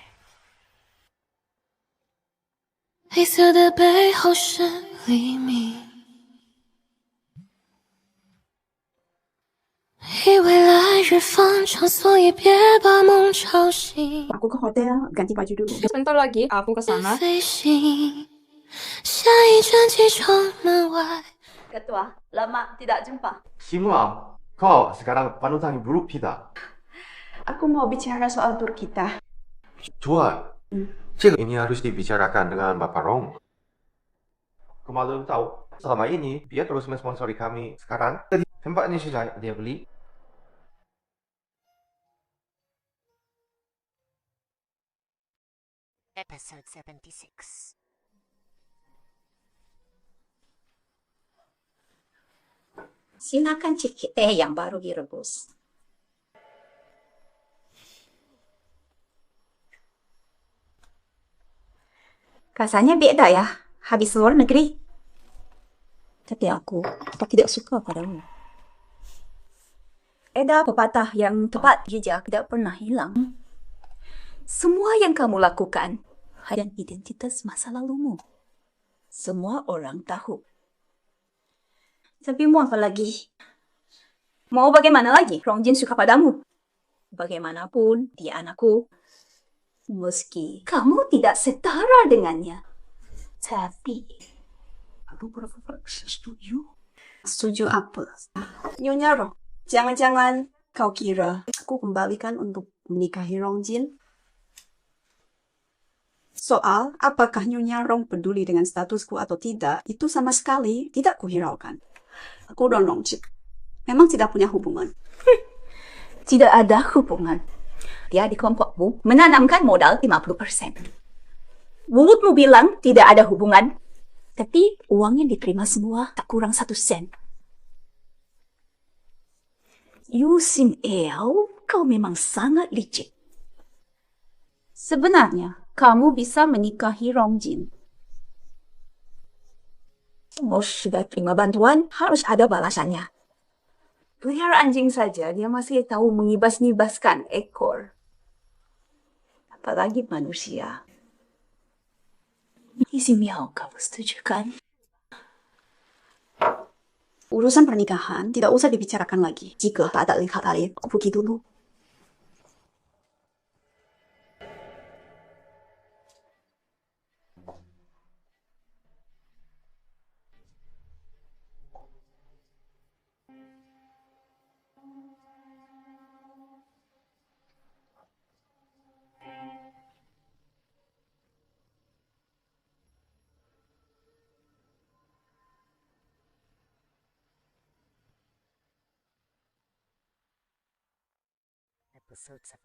黑色的背后是黎明，以为来日方长，所以别把梦吵醒。 Aku ke hotel, ganti baju dulu. Sebentar lagi aku ke sana. 飞行，下一站机场门外。 Ketua, lama tidak jumpa. Simua, kau sekarang panutan buruk kita. Aku mau bicara soal tur kita. Tuan, ini harus dibicarakan dengan Bapak Rong. Kemarin tahu, selama ini dia terus mensponsori kami. Sekarang, tempat ini sudah dia beli. Episode 76. Silakan cicip teh yang baru direbus. Rasanya beda ya, habis luar negeri. Tapi aku tidak suka padamu. Ada pepatah yang tepat, jejak tidak pernah hilang. Semua yang kamu lakukan hanya identitas masa lalumu. Semua orang tahu. Tapi mau apa lagi? Mau bagaimana lagi? Rongjin suka padamu. Bagaimanapun, dia anakku. Meski kamu tidak setara dengannya. Tapi, aku pura-pura setuju. Setuju apa? Nyonya Rong, jangan-jangan kau kira aku kembalikan untuk menikahi Rongjin? Soal apakah Nyonya Rong peduli dengan statusku atau tidak, itu sama sekali tidak kuhiraukan. Aku dan Rongjin memang tidak punya hubungan. Tidak ada hubungan. Dia di kelompokmu menanamkan modal 50%. Mulutmu bilang tidak ada hubungan, tapi uangnya diterima semua tak kurang 1 sen. Yu Sim Eo, kau memang sangat licik. Sebenarnya, kamu bisa menikahi Rongjin. Oh, sudah terima bantuan, harus ada balasannya. Pelihara anjing saja, dia masih tahu mengibas-ngibaskan ekor. Apalagi manusia. Isi Miao, kamu setuju kan? Urusan pernikahan tidak usah dibicarakan lagi. Jika tak ada lihat lain, aku pergi dulu. Episode 77.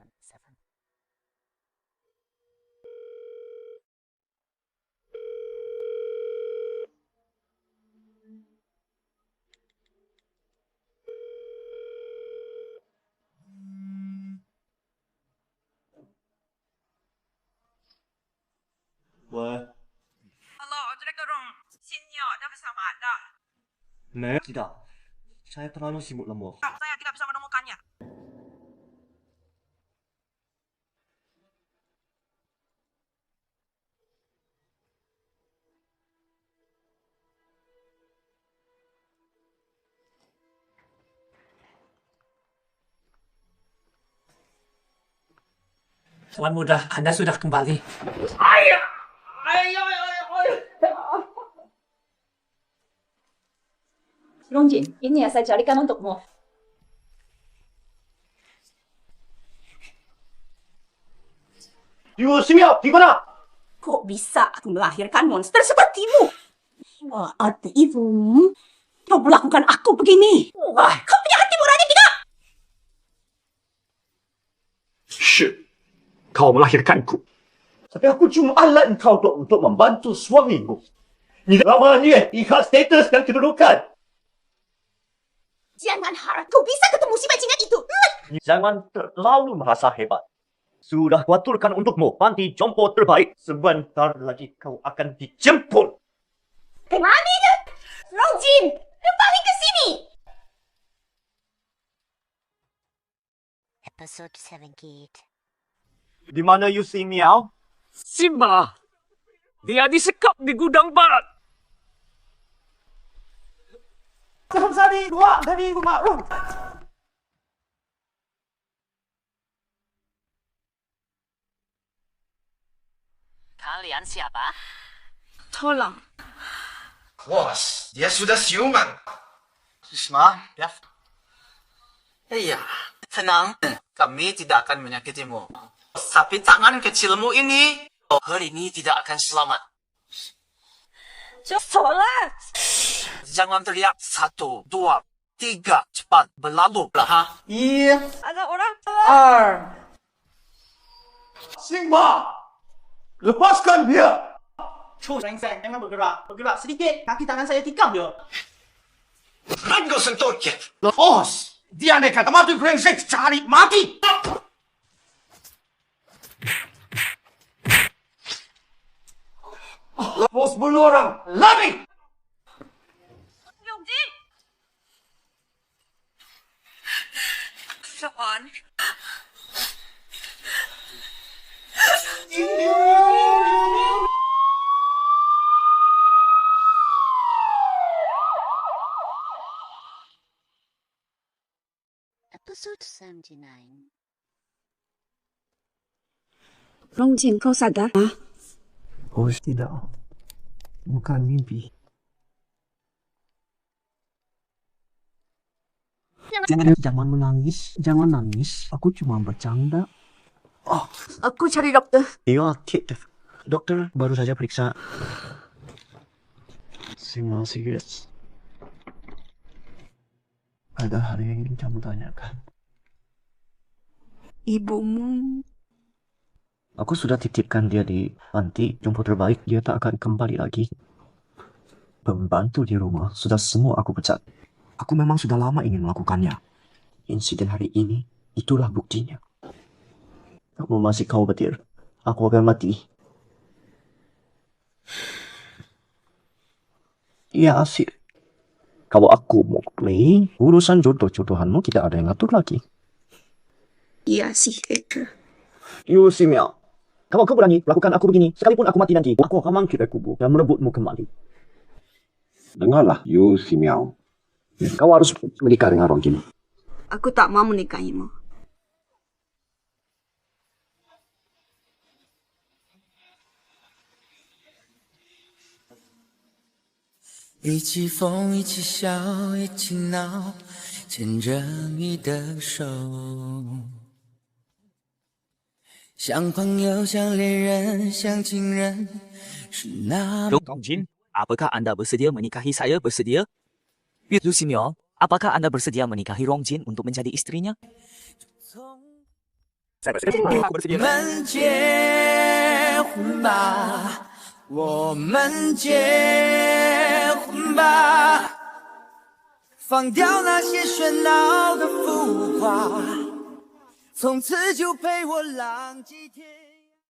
Wah, Halo, Direktur Rong. Sinyo, dah bersama Anda. tidak. Saya terlalu sibuk lemah. Saya tidak bisa menemukannya. Tuan muda, Anda sudah kembali. Rongjin, ini yang saya carikan untukmu. Yu Simia, di mana? Kok bisa aku melahirkan monster sepertimu? Wah, arti ibumu. Kau melakukan aku begini. Wah, kau punya hati nurani tidak? Shit, kau melahirkanku. Tapi aku cuma alat engkau untuk membantu suamimu. Ni lamanya ikat status dan kedudukan. Jangan harap kau bisa ketemu si bajingan itu. Jangan terlalu merasa hebat. Sudah kuaturkan untukmu panti jompo terbaik. Sebentar lagi kau akan dijemput. Kemana? Rongjin, kembali ke sini. Episode 78. Di mana you si Miao? Simba! Dia disekap di gudang barat. Sehari keluar dari rumah. Kalian siapa? Tolong. Bos, dia sudah siuman. Susma, ya. Iya, tenang. Kami tidak akan menyakitimu. Tapi tangan kecilmu ini hari ini tidak akan selamat. Sholat. Jangan teriak. 1, 2, 3. Cepat berlalu. Ha? Iya. Ada orang. Simba! Lepaskan dia! Rengsek, jangan bergerak. Bergerak sedikit. Kaki tangan saya tikam dia. Jangan kau sentuh dia. Lepas! Dia nekat mati brengsek cari mati! Lepas bulu orang! Lari! Yongji! Sean. Episode 79. Rongjin, kau sadar? Oh, tidak. Bukan mimpi. Jangan menangis. Jangan nangis. Aku cuma bercanda. Oh, Aku cari doktor. iya, dokter baru saja periksa. Sinyal serius. Ada hal yang ingin kamu tanyakan. Ibumu. Aku sudah titipkan dia di panti jompo terbaik. Dia tak akan kembali lagi. Pembantu di rumah sudah semua aku pecat. Aku memang sudah lama ingin melakukannya. Insiden hari ini itulah buktinya. Kamu masih khawatir aku akan mati? Ya asik. Kalau aku mau play, urusan jodoh-jodohanmu tidak ada yang ngatur lagi. Iya sih, Hector. Yu Si Miao, kalau kau berani lakukan aku begini, sekalipun aku mati nanti, aku akan mangkir dari kubur dan merebutmu kembali. Dengarlah, Yu Si Miao. Kau harus menikah dengan Rongjin. Aku tak mau menikahimu. 一起疯，一起笑，一起闹，牵着你的手，像朋友，像恋人，像情人，是那么。 Rongjin, apakah anda bersedia menikahi saya bersedia? Yu Simyo, apakah anda bersedia menikahi Rongjin untuk menjadi istrinya? Saya bersedia. Aku bersedia. 我们结婚吧，我们结婚吧，放掉那些喧闹的浮华，从此就陪我浪迹天涯。